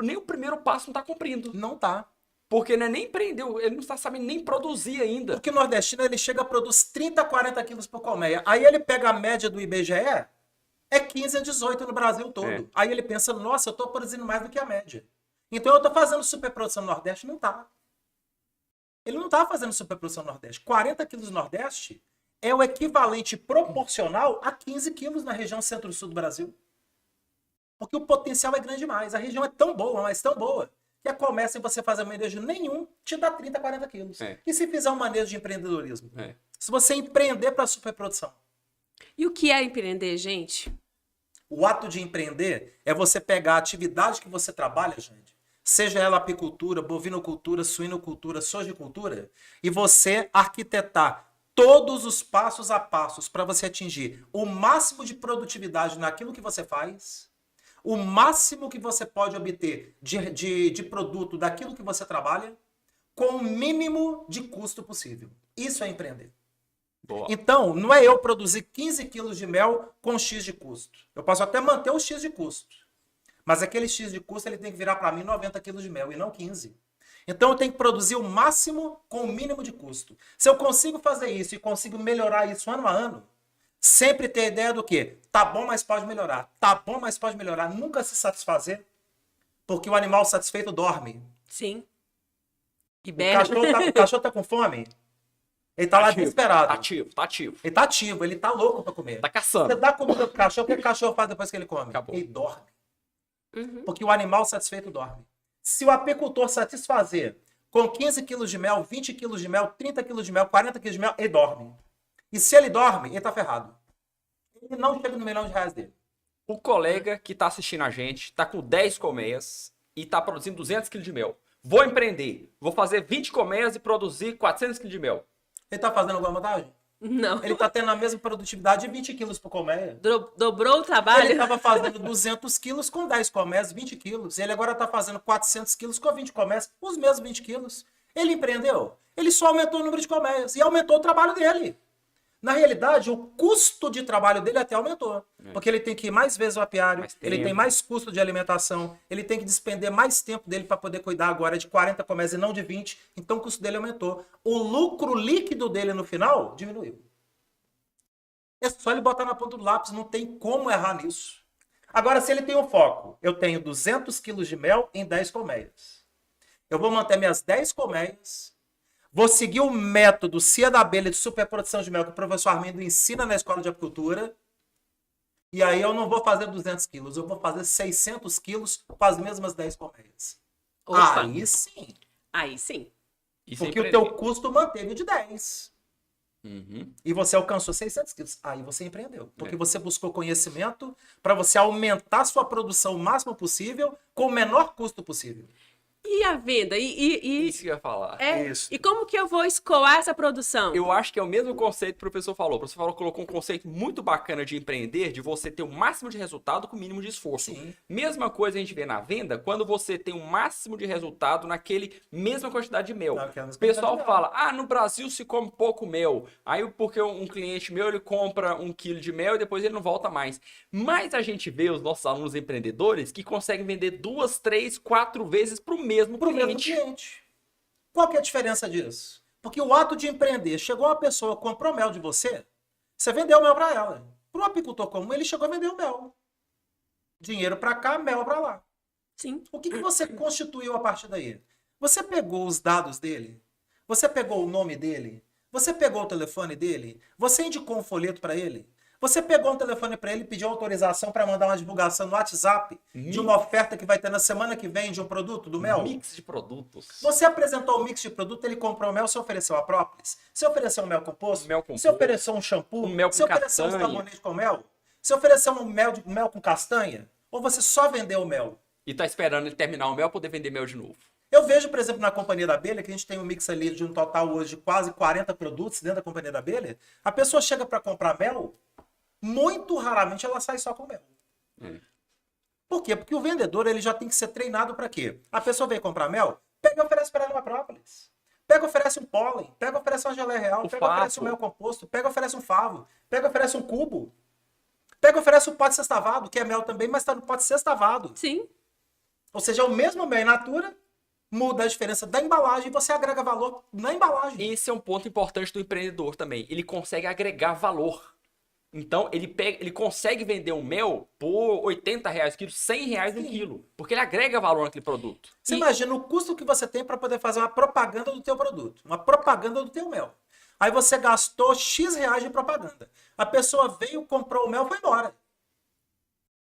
nem o primeiro passo não está cumprindo. Não tá. Porque não é nem empreendeu, ele não está sabendo nem produzir ainda. Porque o nordestino ele chega a produzir 30, 40 quilos por colmeia. Aí ele pega a média do IBGE, é 15 a 18 no Brasil todo. É. Aí ele pensa, nossa, eu estou produzindo mais do que a média. Então eu estou fazendo superprodução no Nordeste? Não tá. Ele não está fazendo superprodução no Nordeste. 40 quilos no Nordeste é o equivalente proporcional a 15 quilos na região centro-sul do Brasil. Porque o potencial é grande demais. A região é tão boa, mas tão boa, que a colmeia, sem você fazer manejo nenhum, te dá 30, 40 quilos. É. E se fizer um manejo de empreendedorismo? É. Se você empreender para superprodução? E o que é empreender, gente? O ato de empreender é você pegar a atividade que você trabalha, gente, seja ela apicultura, bovinocultura, suinocultura, sojicultura, e você arquitetar todos os passos a passos para você atingir o máximo de produtividade naquilo que você faz, o máximo que você pode obter de produto daquilo que você trabalha, com o mínimo de custo possível. Isso é empreender. Boa. Então, não é eu produzir 15 quilos de mel com X de custo. Eu posso até manter o X de custo. Mas aquele X de custo ele tem que virar para mim 90 quilos de mel e não 15. Então eu tenho que produzir o máximo com o mínimo de custo. Se eu consigo fazer isso e consigo melhorar isso ano a ano, sempre ter a ideia do quê? Tá bom, mas pode melhorar. Tá bom, mas pode melhorar. Nunca se satisfazer, porque o animal satisfeito dorme. Sim. O cachorro tá com fome? Ele tá lá desesperado. Tá ativo. Ele tá ativo, ele tá louco para comer. Tá caçando. Você dá comida pro cachorro, o que o cachorro faz depois que ele come? Acabou. Ele dorme. Uhum. Porque o animal satisfeito dorme. Se o apicultor satisfazer com 15 quilos de mel, 20 quilos de mel, 30 quilos de mel, 40 quilos de mel, ele dorme. E se ele dorme, ele tá ferrado. Ele não chega no R$ 1.000.000 dele. O colega que tá assistindo a gente tá com 10 colmeias e tá produzindo 200 kg de mel. Vou empreender. Vou fazer 20 colmeias e produzir 400 kg de mel. Ele tá fazendo alguma vantagem? Não. Ele tá tendo a mesma produtividade de 20 quilos por colmeia. Dobrou o trabalho? Ele estava fazendo 200 quilos com 10 colmeias, 20 quilos. Ele agora está fazendo 400 quilos com 20 colmeias, os mesmos 20 quilos. Ele empreendeu. Ele só aumentou o número de colmeias e aumentou o trabalho dele. Na realidade, o custo de trabalho dele até aumentou. Porque ele tem que ir mais vezes ao apiário, ele tem mais custo de alimentação, ele tem que despender mais tempo dele para poder cuidar agora de 40 colmeias e não de 20. Então o custo dele aumentou. O lucro líquido dele no final diminuiu. É só ele botar na ponta do lápis, não tem como errar nisso. Agora, se ele tem um foco, eu tenho 200 quilos de mel em 10 colmeias. Eu vou manter minhas 10 colmeias, vou seguir o método Cia da Abelha de superprodução de mel que o professor Armindo ensina na escola de apicultura. E aí eu não vou fazer 200 quilos, eu vou fazer 600 quilos com as mesmas 10 colmeias. Opa. Aí sim. Aí sim. Porque o teu custo manteve de 10. Uhum. E você alcançou 600 quilos. Aí você empreendeu. Porque você buscou conhecimento para você aumentar sua produção o máximo possível com o menor custo possível. E a venda? Isso que eu ia falar. Isso. E como que eu vou escoar essa produção? Eu acho que é o mesmo conceito que o professor falou. O professor colocou um conceito muito bacana de empreender, de você ter o máximo de resultado com o mínimo de esforço. Sim. Mesma coisa a gente vê na venda, quando você tem o máximo de resultado naquele mesma quantidade de mel. O pessoal fala, no Brasil se come pouco mel. Aí porque um cliente meu, ele compra 1 quilo de mel e depois ele não volta mais. Mas a gente vê os nossos alunos empreendedores que conseguem vender 2, 3, 4 vezes para o mesmo cliente. Qual que é a diferença disso? Porque o ato de empreender, chegou uma pessoa, comprou mel de você, você vendeu mel para ela. Para um apicultor comum, ele chegou a vender o mel. Dinheiro para cá, mel para lá. Sim. O que você constituiu a partir daí? Você pegou os dados dele? Você pegou o nome dele? Você pegou o telefone dele? Você indicou um folheto para ele? Você pegou um telefone para ele e pediu autorização para mandar uma divulgação no WhatsApp de uma oferta que vai ter na semana que vem de um produto do mel? Mix de produtos. Você apresentou o mix de produto, ele comprou o mel, você ofereceu a própolis, você ofereceu um mel composto, Mel composto, você ofereceu um shampoo, mel com você ofereceu um castanha. sabonete com mel, você ofereceu um mel com castanha, ou você só vendeu o mel? E tá esperando ele terminar o mel pra poder vender mel de novo. Eu vejo, por exemplo, na Companhia da Abelha, que a gente tem um mix ali de um total hoje de quase 40 produtos dentro da Companhia da Abelha, a pessoa chega para comprar mel, muito raramente ela sai só com mel. Por quê? Porque o vendedor ele já tem que ser treinado para quê? A pessoa vem comprar mel, pega e oferece para ela uma própolis. Pega e oferece um pólen, pega e oferece uma geleia real, pega e oferece um mel composto, pega e oferece um favo, pega e oferece um cubo. Pega e oferece um pote sextavado, que é mel também, mas está no pote sextavado. Sim. Ou seja, é o mesmo mel in natura, muda a diferença da embalagem e você agrega valor na embalagem. Esse é um ponto importante do empreendedor também. Ele consegue agregar valor. Então, ele consegue vender um mel por R$80 quilo, R$100 no quilo. Porque ele agrega valor naquele produto. Você imagina o custo que você tem para poder fazer uma propaganda do teu produto. Uma propaganda do teu mel. Aí você gastou X reais de propaganda. A pessoa veio, comprou o mel e foi embora.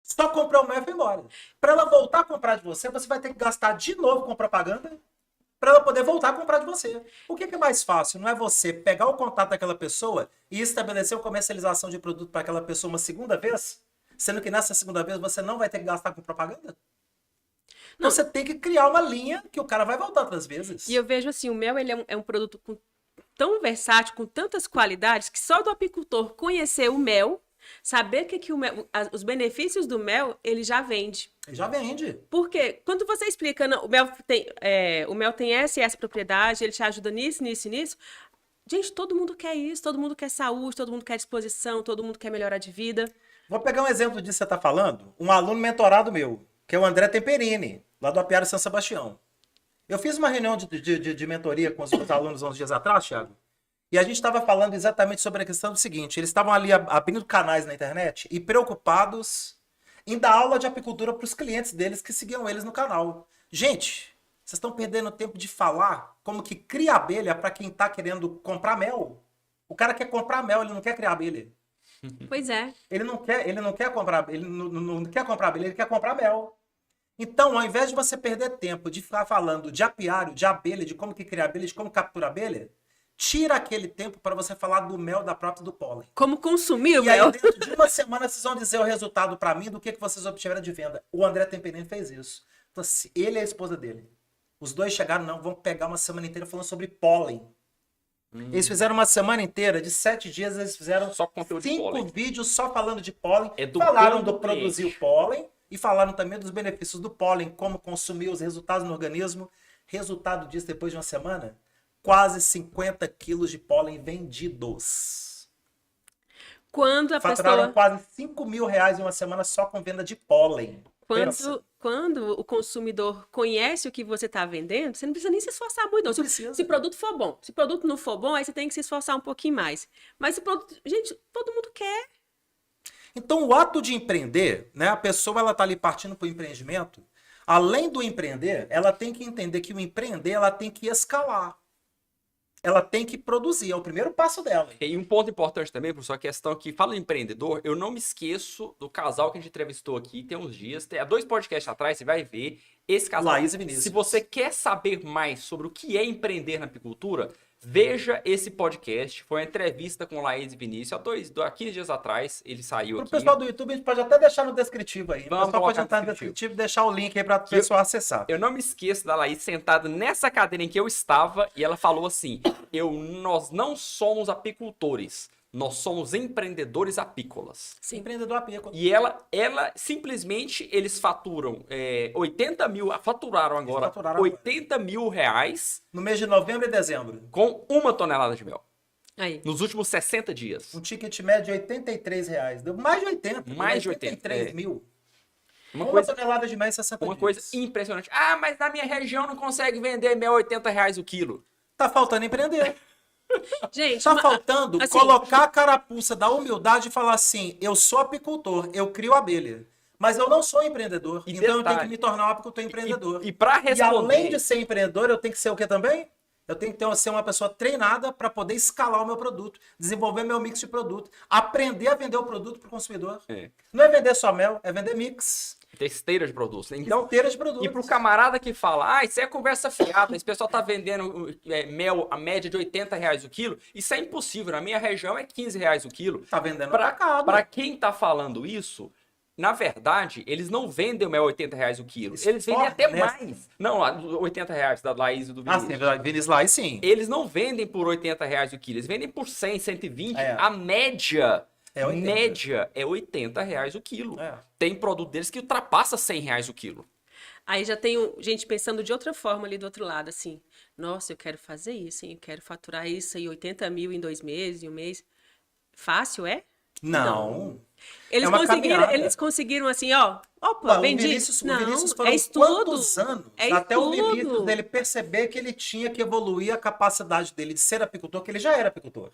Só comprou o mel e foi embora. Para ela voltar a comprar de você, você vai ter que gastar de novo com propaganda para ela poder voltar a comprar de você. O que é mais fácil? Não é você pegar o contato daquela pessoa e estabelecer uma comercialização de produto para aquela pessoa uma segunda vez? Sendo que nessa segunda vez você não vai ter que gastar com propaganda? Então você tem que criar uma linha que o cara vai voltar outras vezes. E eu vejo assim, o mel ele é um produto tão versátil, com tantas qualidades, que só do apicultor conhecer o mel, saber que o mel, os benefícios do mel, ele já vende. Ele já vende. Porque quando você explica, não, o mel tem essa e essa propriedade, ele te ajuda nisso, nisso e nisso. Gente, todo mundo quer isso, todo mundo quer saúde, todo mundo quer disposição, todo mundo quer melhorar de vida. Vou pegar um exemplo disso que você está falando. Um aluno mentorado meu. que é o André Temperini, lá do Apiário São Sebastião. Eu fiz uma reunião de mentoria com os meus alunos uns dias atrás, Thiago, e a gente estava falando exatamente sobre a questão do seguinte: eles estavam ali abrindo canais na internet e preocupados em dar aula de apicultura para os clientes deles que seguiam eles no canal. Gente, vocês estão perdendo tempo de falar como que cria abelha para quem está querendo comprar mel. O cara quer comprar mel, ele não quer criar abelha. Pois é. Ele não quer comprar, ele não quer comprar abelha, ele quer comprar mel. Então, ao invés de você perder tempo de ficar falando de apiário, de abelha, de como que cria abelha, de como captura abelha, tira aquele tempo para você falar do mel, da própria do pólen. Como consumir o E aí, mel. dentro de uma semana, vocês vão dizer o resultado para mim do que vocês obtiveram de venda. O André Temperini fez isso. Então, assim, ele e a esposa dele. Os dois chegaram, não, vão pegar uma semana inteira falando sobre pólen. Eles fizeram uma semana inteira, de 7 dias, eles fizeram Só conteúdo de 5 pólen. vídeos só falando de pólen. Educando Falaram do o cliente. produzir o pólen e falaram também dos benefícios do pólen, como consumir, os resultados no organismo. Resultado disso, depois de uma semana, quase 50 quilos de pólen vendidos. Quando a Faturaram pessoa... quase 5 mil reais em uma semana só com venda de pólen. Pensa. Quando o consumidor conhece o que você está vendendo, você não precisa nem se esforçar muito, não. Não Se, precisa. se o produto for bom. Se o produto não for bom, aí você tem que se esforçar um pouquinho mais. Mas se o produto... Gente, todo mundo quer. Então, o ato de empreender, né, a pessoa ela tá ali partindo para o empreendimento, além do empreender, ela tem que entender que o empreender, ela tem que escalar. Ela tem que produzir, é o primeiro passo dela. E um ponto importante também, professor, a questão que fala em empreendedor, eu não me esqueço do casal que a gente entrevistou aqui tem uns dias, há 2 podcasts atrás, você vai ver esse casal. Laís e Vinícius. Se você quer saber mais sobre o que é empreender na apicultura, veja esse podcast. Foi uma entrevista com Laís e Vinícius há 15 dias atrás, ele saiu Para o aqui. pessoal do YouTube, a gente pode até deixar no descritivo aí. O Vamos pessoal pode colocar entrar no no descritivo e deixar o link aí para o pessoal acessar. Eu não me esqueço da Laís sentada nessa cadeira em que eu estava e ela falou assim: nós não somos apicultores, nós somos empreendedores apícolas. Sim. Empreendedor apícola. E ela simplesmente, eles faturam 80 mil, faturaram agora faturaram 80 mil reais No mês de novembro e dezembro. com 1 tonelada de mel. Aí. Nos últimos 60 dias. Um ticket médio de R$ 83. Deu mais de 80. Mais de 80, 83 mil. Uma Uma coisa, tonelada de mel em 60 uma dias. coisa impressionante. Ah, mas na minha região não consegue vender mel 80 reais o quilo. Tá faltando empreender. Gente, Tá faltando assim, colocar a carapuça da humildade e falar assim: eu sou apicultor, eu crio abelha. Mas eu não sou empreendedor. E Então eu tenho detalhe, que me tornar um apicultor empreendedor. E para E além responder, de ser empreendedor, eu tenho que ser o que também? Eu tenho que ser uma pessoa treinada para poder escalar o meu produto, desenvolver meu mix de produto, aprender a vender o produto para o consumidor. Não é vender só mel, é vender mix. ter esteira de produtos. Né? Então, Esteira de produtos. e pro camarada que fala, isso é conversa fiada, esse pessoal tá vendendo mel a média de 80 reais o quilo, isso é impossível. Na minha região é 15 reais o quilo. Tá vendendo no mercado. Para quem tá falando isso, na verdade, eles não vendem o mel a 80 reais o quilo. Eles vendem até mais. Não, 80 reais da Laís e do Vinícius. Ah, sim, Vinícius lá, e sim. Eles não vendem por 80 reais o quilo, eles vendem por 100, 120. A média é 80. Média é 80 reais o quilo. É. Tem produto deles que ultrapassa 100 reais o quilo. Aí já tem gente pensando de outra forma ali do outro lado, assim. Nossa, eu quero fazer isso, hein? Eu quero faturar isso aí, 80 mil em 2 meses, em um mês. Fácil, é? Não. Eles conseguiram assim, ó. Opa, vendi. O Vinícius foram é estudo. quantos anos até estudo. o Vinícius dele perceber que ele tinha que evoluir a capacidade dele de ser apicultor, que ele já era apicultor.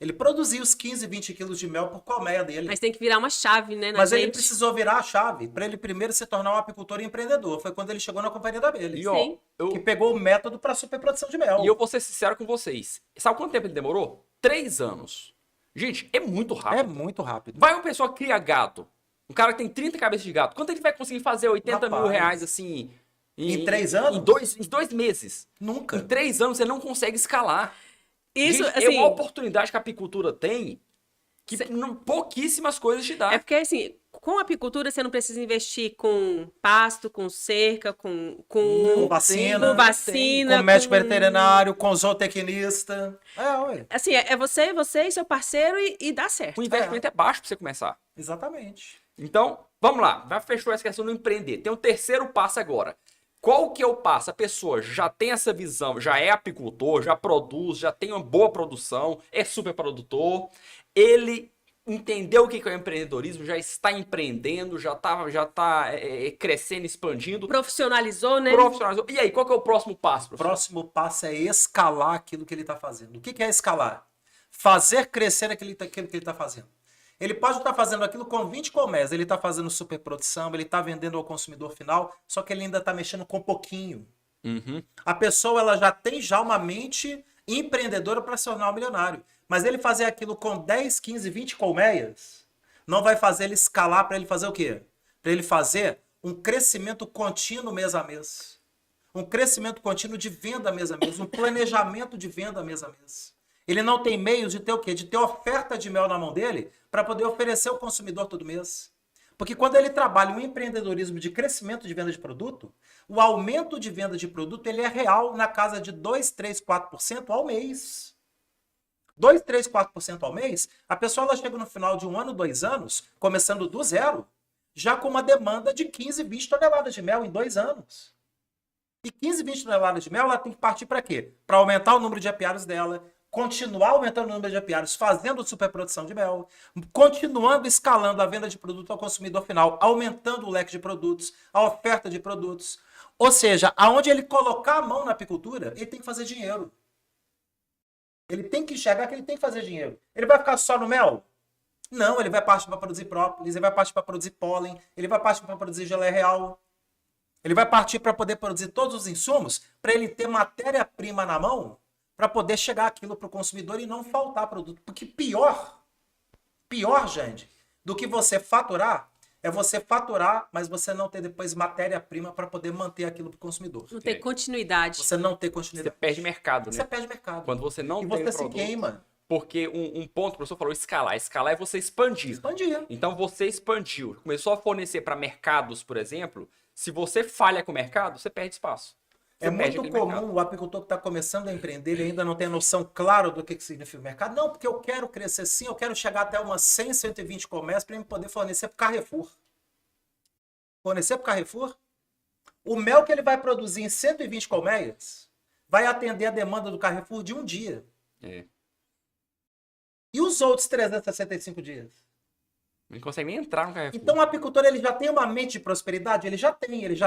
Ele produzia os 15, 20 quilos de mel por colmeia dele. Mas tem que virar uma chave, né, na Mas gente. ele precisou virar a chave para ele primeiro se tornar um apicultor e empreendedor. Foi quando ele chegou na Companhia da Abelha. E, ó, que pegou o método para superprodução de mel. E eu vou ser sincero com vocês. Sabe quanto tempo ele demorou? 3 anos. Gente, é muito rápido. É muito rápido. Vai uma pessoa que cria gato. Um cara que tem 30 cabeças de gato. Quanto ele vai conseguir fazer 80 mil reais assim... Em 3 anos? Em 2 meses. Nunca. Em 3 anos você não consegue escalar. Isso, gente, assim, é uma oportunidade que a apicultura tem que pouquíssimas coisas te dá. É porque, assim, com a apicultura você não precisa investir com pasto, com cerca, com vacina, com médico veterinário, com zootecnista. Assim, é você e seu parceiro e dá certo. O investimento é baixo para você começar. Exatamente. Então, vamos lá. Já fechou essa questão do empreender. Tem o terceiro passo agora. Qual que é o passo? A pessoa já tem essa visão, já é apicultor, já produz, já tem uma boa produção, é super produtor. Ele entendeu o que é o empreendedorismo, já está empreendendo, já tá crescendo, expandindo. Profissionalizou, né? Profissionalizou. E aí, qual que é o próximo passo, O professor? próximo passo é escalar aquilo que ele está fazendo. O que é escalar? Fazer crescer aquilo que ele está fazendo. Ele pode estar fazendo aquilo com 20 colmeias, ele está fazendo superprodução, ele está vendendo ao consumidor final, só que ele ainda está mexendo com pouquinho. Uhum. A pessoa ela já tem uma mente empreendedora para se tornar um milionário. Mas ele fazer aquilo com 10, 15, 20 colmeias, não vai fazer ele escalar para ele fazer o quê? Para ele fazer um crescimento contínuo mês a mês. Um crescimento contínuo de venda mês a mês. Um planejamento de venda mês a mês. Ele não tem meios de ter o quê? De ter oferta de mel na mão dele para poder oferecer ao consumidor todo mês. Porque quando ele trabalha um empreendedorismo de crescimento de venda de produto, o aumento de venda de produto ele é real na casa de 2, 3, 4% ao mês. 2, 3, 4% ao mês, a pessoa ela chega no final de 1 ano, 2 anos, começando do zero, já com uma demanda de 15, 20 toneladas de mel em 2 anos. E 15, 20 toneladas de mel, ela tem que partir para quê? Para aumentar o número de apiários dela, continuar aumentando o número de apiários, fazendo superprodução de mel, continuando escalando a venda de produto ao consumidor final, aumentando o leque de produtos, a oferta de produtos. Ou seja, aonde ele colocar a mão na apicultura, ele tem que fazer dinheiro. Ele tem que enxergar que ele tem que fazer dinheiro. Ele vai ficar só no mel? Não, ele vai partir para produzir própolis, ele vai partir para produzir pólen, ele vai partir para produzir geleia real. Ele vai partir para poder produzir todos os insumos, para ele ter matéria-prima na mão, para poder chegar aquilo para o consumidor e não faltar produto. Porque pior, gente, do que você faturar, é você faturar, mas você não ter depois matéria-prima para poder manter aquilo para o consumidor. Não ter continuidade. Você não ter Você continuidade. perde mercado, né? Você perde mercado. Quando você não E tem você se produto. queima. Porque um ponto, o professor falou, escalar. Escalar é você expandir. Expandir. Então você expandiu, começou a fornecer para mercados, por exemplo. Se você falha com o mercado, você perde espaço. Você É perde muito aquele comum mercado. o apicultor que está começando a empreender, ele ainda não tem a noção clara do que significa o mercado. Não, porque eu quero crescer sim, eu quero chegar até umas 100, 120 comércios para poder fornecer para o Carrefour. Fornecer para o Carrefour? O mel que ele vai produzir em 120 colmeias vai atender a demanda do Carrefour de um dia. É. E os outros 365 dias? Não consegue nem entrar no Carrefour. Então o apicultor ele já tem uma mente de prosperidade? Ele já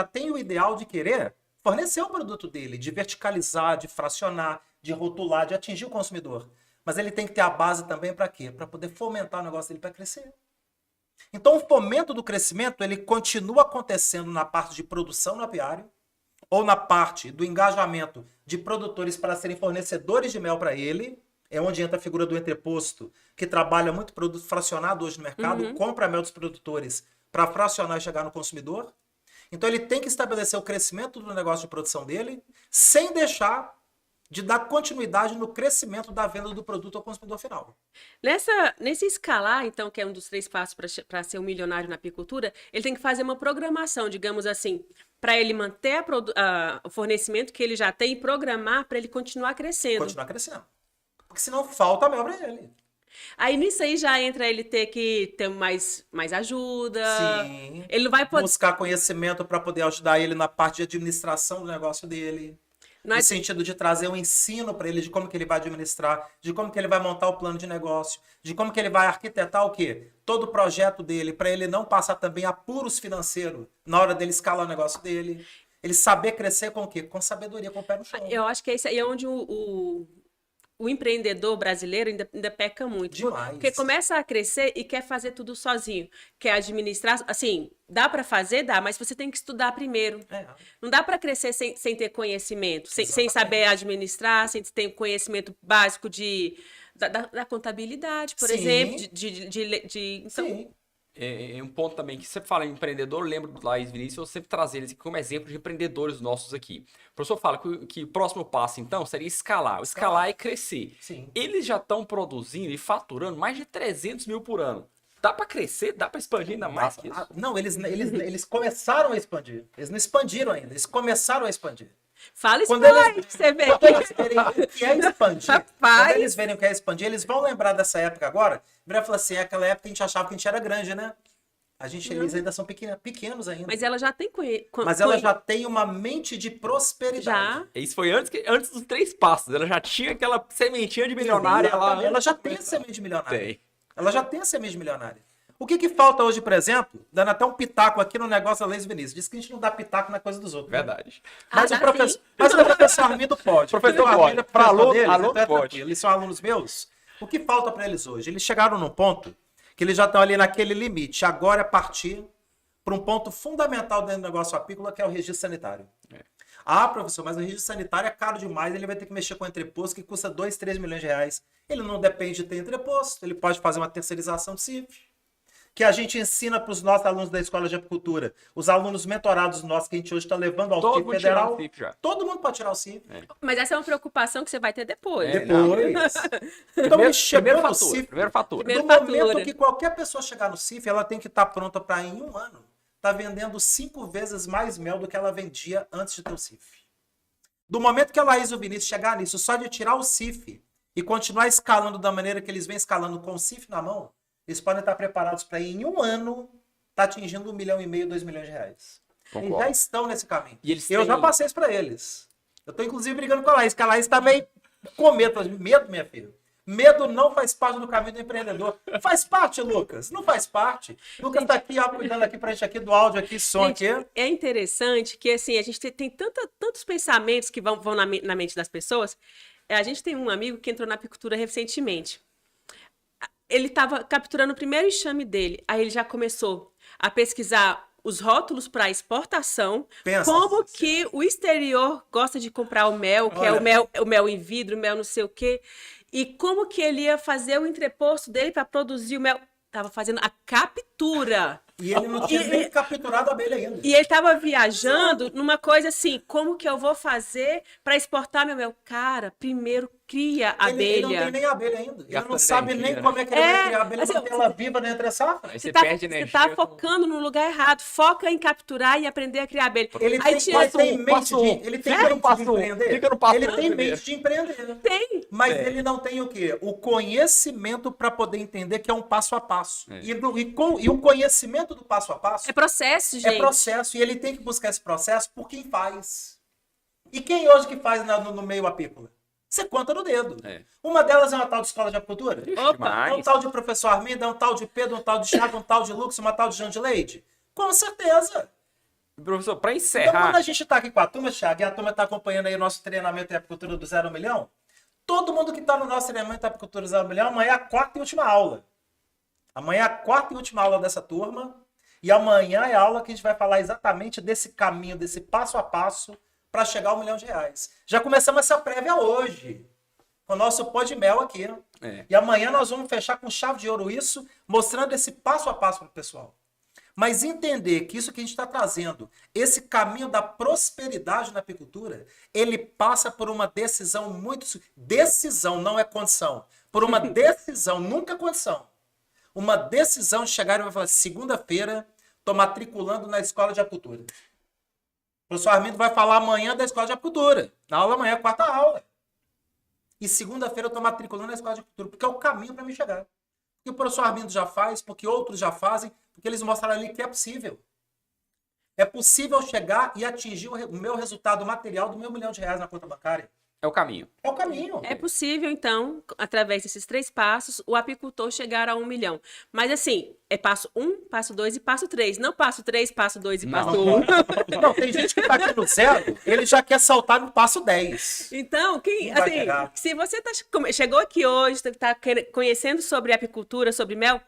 tem o ideal de querer fornecer o produto dele, de verticalizar, de fracionar, de rotular, de atingir o consumidor. Mas ele tem que ter a base também para quê? Para poder fomentar o negócio dele para crescer. Então o fomento do crescimento ele continua acontecendo na parte de produção no apiário ou na parte do engajamento de produtores para serem fornecedores de mel para ele. É onde entra a figura do entreposto, que trabalha muito produto fracionado hoje no mercado, compra mel dos produtores para fracionar e chegar no consumidor. Então ele tem que estabelecer o crescimento do negócio de produção dele, sem deixar de dar continuidade no crescimento da venda do produto ao consumidor final. Nesse escalar, então, que é um dos 3 passos para ser um milionário na apicultura, ele tem que fazer uma programação, digamos assim, para ele manter o fornecimento que ele já tem e programar para ele continuar crescendo. Continuar crescendo. Porque senão falta mel para ele. Aí nisso aí já entra ele ter que ter mais ajuda. Sim. Ele não vai poder. Buscar conhecimento para poder ajudar ele na parte de administração do negócio dele. Não No é- sentido de trazer um ensino para ele de como que ele vai administrar, de como que ele vai montar o plano de negócio, de como que ele vai arquitetar o quê? Todo o projeto dele, para ele não passar também apuros financeiros na hora dele escalar o negócio dele. Ele saber crescer com o quê? Com sabedoria, com o pé no chão. Eu acho que é isso aí onde o empreendedor brasileiro ainda peca muito. Demais. Porque começa a crescer e quer fazer tudo sozinho. Quer administrar. Assim, dá para fazer? Dá, mas você tem que estudar primeiro. É. Não dá para crescer sem ter conhecimento, sem Exatamente. saber administrar, sem ter conhecimento básico da contabilidade, por Sim. exemplo. Então, Sim. É um ponto também que sempre fala em empreendedor, eu lembro do Laís Vinícius, eu sempre trazer eles como exemplo de empreendedores nossos aqui. O professor fala que o próximo passo, então, seria escalar. Escalar é crescer. Sim. Eles já estão produzindo e faturando mais de 300 mil por ano. Dá para crescer? Dá para expandir ainda mais que isso? Não, eles começaram a expandir. Eles não expandiram ainda, eles começaram a expandir. fala isso Quando pra eles- você ver. Quando eles verem o que é expandir, Rapaz. quando eles verem o que é expandir, eles vão lembrar dessa época agora. Virar e falar assim, aquela época a gente achava que a gente era grande, né? Eles ainda são pequenos ainda. Mas ela já tem Mas ela já tem uma mente de prosperidade. Já. Isso foi antes dos 3 passos. Ela já tinha aquela sementinha de milionária lá. Ela já tem a semente milionária. Tem. Ela já tem a semente milionária. O que falta hoje, por exemplo, dando até um pitaco aqui no negócio da Leis Vinícius. Diz que a gente não dá pitaco na coisa dos outros. Verdade. Mas, Ah, o professor, mas o professor Armindo pode. Professor Porque o pode. Armindo é Pra professor aluno, deles, aluno então é pode. tranquilo. Eles são alunos meus. O que falta para eles hoje? Eles chegaram num ponto que eles já estão ali naquele limite. Agora é partir para um ponto fundamental dentro do negócio apícola, que é o registro sanitário. Ah, professor, mas o registro sanitário é caro demais, ele vai ter que mexer com entreposto que custa 2, 3 milhões de reais. Ele não depende de ter entreposto, ele pode fazer uma terceirização de CIF. Que a gente ensina para os nossos alunos da Escola de Apicultura, os alunos mentorados nossos que a gente hoje está levando ao Todo CIF mundo tirando federal. o CIF já. Todo mundo pode tirar o CIF. Mas essa é uma preocupação que você vai ter depois. É, Depois. Então ele chegou Primeiro no fator. CIF. Primeiro fator. Primeiro No fatura. momento que qualquer pessoa chegar no CIF, ela tem que estar pronta para, em um ano, estar vendendo 5 vezes mais mel do que ela vendia antes de ter o CIF. Do momento que a Laís e o Vinícius chegar nisso, só de tirar o CIF e continuar escalando da maneira que eles vêm escalando com o CIF na mão, eles podem estar preparados para, em um ano, estar atingindo 1,5 milhão, 2 milhões de reais. Eles Concordo. já estão nesse caminho. E eles Eu já têm- passei isso para eles. Eu estou, inclusive, brigando com a Laís, que a Laís está meio com medo. Medo, minha filha. Medo não faz parte do caminho do empreendedor. Faz parte, Lucas. Não faz parte. Lucas está aqui, ó, cuidando aqui pra gente aqui do áudio aqui, som Gente, aqui. é interessante que assim, a gente tem tantos pensamentos que vão na mente das pessoas. A gente tem um amigo que entrou na apicultura recentemente. Ele estava capturando o primeiro enxame dele. Aí ele já começou a pesquisar os rótulos para exportação, Pensa. como que o exterior gosta de comprar o mel, que é Olha. o mel em vidro, o mel não sei o quê, e como que ele ia fazer o entreposto dele para produzir o mel. Tava fazendo a captura. E ele não tinha nem capturado a abelha ainda. E ele estava viajando numa coisa assim, como que eu vou fazer para exportar meu mel? Cara, primeiro cria a Ele não abelha. tem nem abelha ainda. Ele não Gastando sabe energia, nem como é que ele É, vai criar a abelha, assim, manter ela viva dentro da safra. Aí Você você tá, perde você energia. tá focando no lugar errado. Foca em capturar e aprender a criar abelha. Ele Aí tem, tira- ele tem mente passo um. de, ele tem Fica no mente de passo um. empreender. Fica no passo Ele um tem primeiro. mente de empreender. Tem. Mas É. ele não tem o quê? O conhecimento para poder entender que é um passo a passo. É. E o conhecimento do passo a passo É processo, gente. é processo. E ele tem que buscar esse processo por quem faz. E quem hoje que faz no meio apícola? Você conta no dedo. É. Uma delas é uma tal de escola de apicultura. Opa, Demais. É um tal de professor Armindo, é um tal de Pedro, um tal de Thiago, um tal de Lucas, uma tal de Jandileide? Com certeza. Professor, para Então, encerrar, quando a gente está aqui com a turma, Thiago, e a turma está acompanhando aí o nosso treinamento em apicultura do 0 ao milhão, todo mundo que está no nosso treinamento em apicultura do 0 ao milhão, amanhã é a 4ª e última aula. Amanhã é a 4ª e última aula dessa turma. E amanhã é a aula que a gente vai falar exatamente desse caminho, desse passo a passo para chegar ao 1 milhão de reais. Já começamos essa prévia hoje, com o nosso pó de mel aqui. É. E amanhã nós vamos fechar com chave de ouro isso, mostrando esse passo a passo para o pessoal. Mas entender que isso que a gente está trazendo, esse caminho da prosperidade na apicultura, ele passa por uma decisão muito... Decisão, não é condição. Por uma decisão, nunca condição. Uma decisão de chegar e vai falar, segunda-feira, estou matriculando na escola de apicultura. O professor Armindo vai falar amanhã da escola de apicultura. Na aula amanhã, 4ª aula. E segunda-feira eu estou matriculando na escola de apicultura, porque é o caminho para me chegar. Porque o professor Armindo já faz, porque outros já fazem, porque eles mostraram ali que é possível. É possível chegar e atingir o meu resultado material do meu 1 milhão de reais na conta bancária. é o caminho. É o caminho. É possível, então, através desses 3 passos, o apicultor chegar a 1 milhão. Mas assim, é passo 1, passo 2 e passo 3. Não passo 3, passo 2 e Não. passo 1. Não, tem gente que está aqui no 0, ele já quer saltar no passo 10. Então, quem, Não vai assim, chegar. se você chegou aqui hoje, está conhecendo sobre apicultura, sobre mel,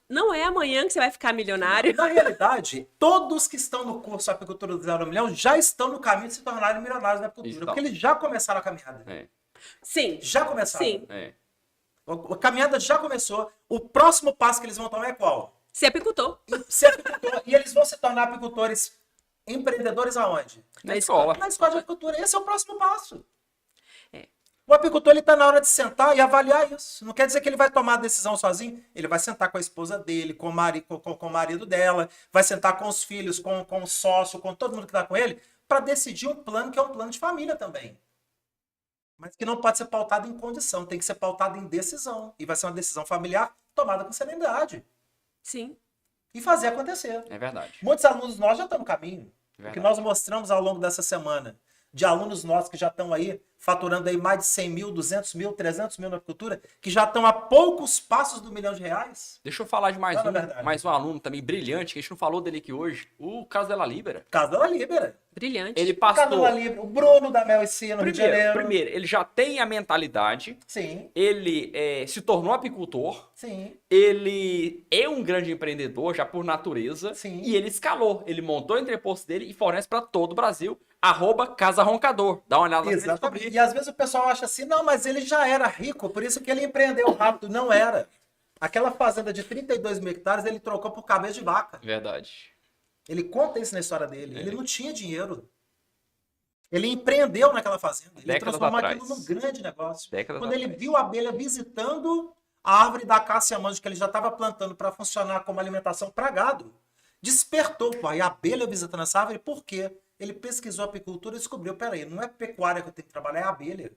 não é amanhã que você vai ficar milionário. Na realidade, todos que estão no curso Apicultura do 0 ao milhão já estão no caminho de se tornarem milionários na apicultura. Estão. Porque eles já começaram a caminhada. É, Sim. Já começaram. Sim. é. A caminhada já começou. O próximo passo que eles vão tomar é qual? Ser apicultor. Ser apicultor. E eles vão se tornar apicultores empreendedores aonde? Na escola. Na escola de apicultura. Esse é o próximo passo. É. O apicultor está na hora de sentar e avaliar isso. Não quer dizer que ele vai tomar a decisão sozinho. Ele vai sentar com a esposa dele, com o marido dela, vai sentar com os filhos, com o sócio, com todo mundo que está com ele, para decidir um plano que é um plano de família também. Mas que não pode ser pautado em condição, tem que ser pautado em decisão. E vai ser uma decisão familiar tomada com serenidade. Sim. E fazer acontecer. É verdade. Muitos alunos nós já estão no caminho. O que Verdade. nós mostramos ao longo dessa semana de alunos nossos que já estão aí faturando aí mais de 100 mil, 200 mil, 300 mil na apicultura, que já estão a poucos passos do R$ 1 milhão. Deixa eu falar de Fala a verdade. mais um aluno também brilhante, que a gente não falou dele aqui hoje, o Caso Della Libera. Caso da Libera. Brilhante. Ele Caso passou... da Libera. O Bruno da Mel e Cia no Rio de Janeiro. Primeiro, ele já tem a mentalidade, Sim, ele se tornou apicultor, sim. ele é um grande empreendedor já por natureza, Sim. e ele escalou, ele montou o entreposto dele e fornece para todo o Brasil, @Casa Roncador. Dá uma olhada lá pra você Exatamente. descobrir. E às vezes o pessoal acha assim, não, mas ele já era rico, por isso que ele empreendeu rápido. Não era. Aquela fazenda de 32 mil hectares, ele trocou por cabeça de vaca. Verdade. Ele conta isso na história dele. É. Ele não tinha dinheiro. Ele empreendeu naquela fazenda. Ele Décadas transformou atrás. aquilo num grande negócio. Décadas Quando ele atrás. viu a abelha visitando a árvore da acácia manja que ele já estava plantando para funcionar como alimentação para gado, despertou, pô. E a abelha visitando essa árvore, por quê? Ele pesquisou apicultura e descobriu, peraí, não é pecuária que eu tenho que trabalhar, é abelha.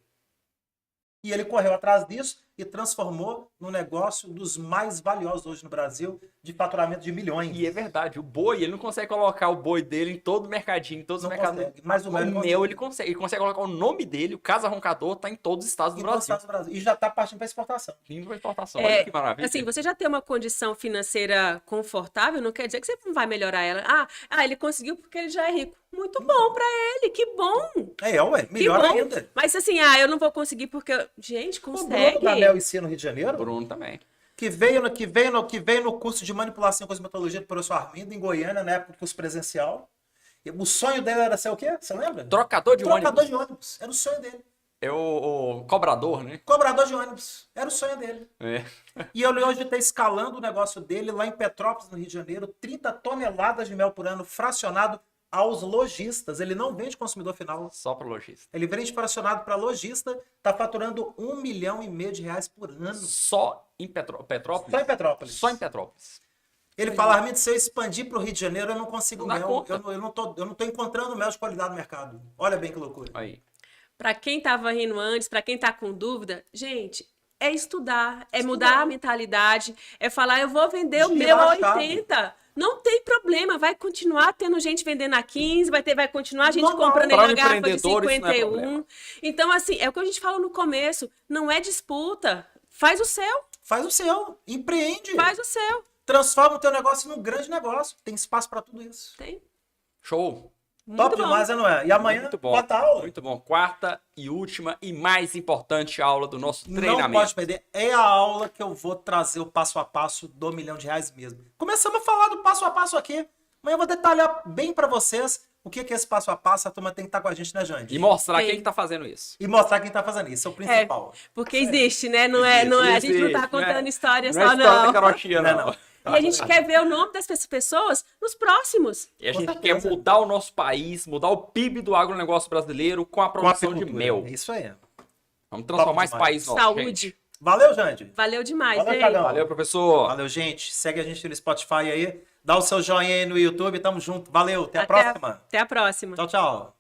E ele correu atrás disso e transformou no negócio dos mais valiosos hoje no Brasil, de faturamento de milhões. E é verdade, o boi, ele não consegue colocar o boi dele em todo o mercadinho, em todos os Não mercados. consegue, mas o mel ele mel ele consegue. Ele consegue colocar o nome dele, o Casa Roncador, tá em todos os estados do Em todos os Brasil. estados do Brasil. E já está partindo para exportação. Lindo pra exportação. É, Olha que maravilha. Assim, você já tem uma condição financeira confortável, não quer dizer que você não vai melhorar ela. Ele conseguiu porque ele já é rico. Muito bom pra ele, que bom. Ué, Que melhor bom. ainda. Mas assim, eu não vou conseguir porque... Gente, O Bruno consegue. da Mel e Cia no Rio de Janeiro, Bruno também. que veio no curso de manipulação e cosmetologia do professor Armindo, em Goiânia, na época do curso presencial. E o sonho dele era ser o quê? Você lembra? Trocador de Trocador ônibus. de ônibus. Era o sonho dele. É o cobrador, né? Cobrador de ônibus. Era o sonho dele. É. E ele hoje está escalando o negócio dele lá em Petrópolis, no Rio de Janeiro, 30 toneladas de mel por ano, fracionado aos lojistas. Ele não vende consumidor final. Só pro lojista. Ele vende fracionado para lojista, está faturando R$ 1,5 milhão por ano. Só em Petrópolis? Só em Petrópolis. Só em Petrópolis. Ele fala, Armindo, se eu expandir para o Rio de Janeiro, eu não consigo Não dá mel. conta. Eu não tô encontrando mel de qualidade no mercado. Olha bem que loucura. Aí. Pra quem tava rindo antes, pra quem tá com dúvida, gente, é estudar, é mudar a mentalidade, é falar, eu vou vender o meu Girar a a chave. 80. Não tem problema, vai continuar tendo gente vendendo a 15, vai continuar gente Normal. comprando Pra ele um na garrafa de empreendedor, isso não é 51. problema. Então, assim, é o que a gente falou no começo, não é disputa. Faz o seu, Faz o seu. Empreende. faz o seu. Transforma o teu negócio num grande negócio. Tem espaço para tudo isso. Tem. Show. Muito Top bom. demais, não é? E amanhã, Muito bom. quarta aula. Muito bom. Quarta e última e mais importante aula do nosso treinamento. Não pode perder. É a aula que eu vou trazer o passo a passo do R$ 1 milhão mesmo. Começamos a falar do passo a passo aqui. Amanhã eu vou detalhar bem para vocês o que é esse passo a passo. A turma tem que estar com a gente, né, Jande? E mostrar Tem. quem que tá fazendo isso. E mostrar quem tá fazendo isso. É o principal. Porque existe, né? Não é, a gente não tá Existe, contando né? história Não é só, história da não. carotinha, Não é não. não. E a gente quer ver o nome dessas pessoas nos próximos. E a Com gente certeza. quer mudar o nosso país, mudar o PIB do agronegócio brasileiro com a Com a produção de apicultura. mel. É isso aí. Vamos transformar esse demais. país nosso, Saúde. gente. Valeu, Jande. Valeu demais, Valeu, hein? Cagão. Valeu, professor. Valeu, gente. Segue a gente no Spotify aí. Dá o seu joinha aí no YouTube. Tamo junto. Valeu. Até a próxima. Até a próxima. Tchau, tchau.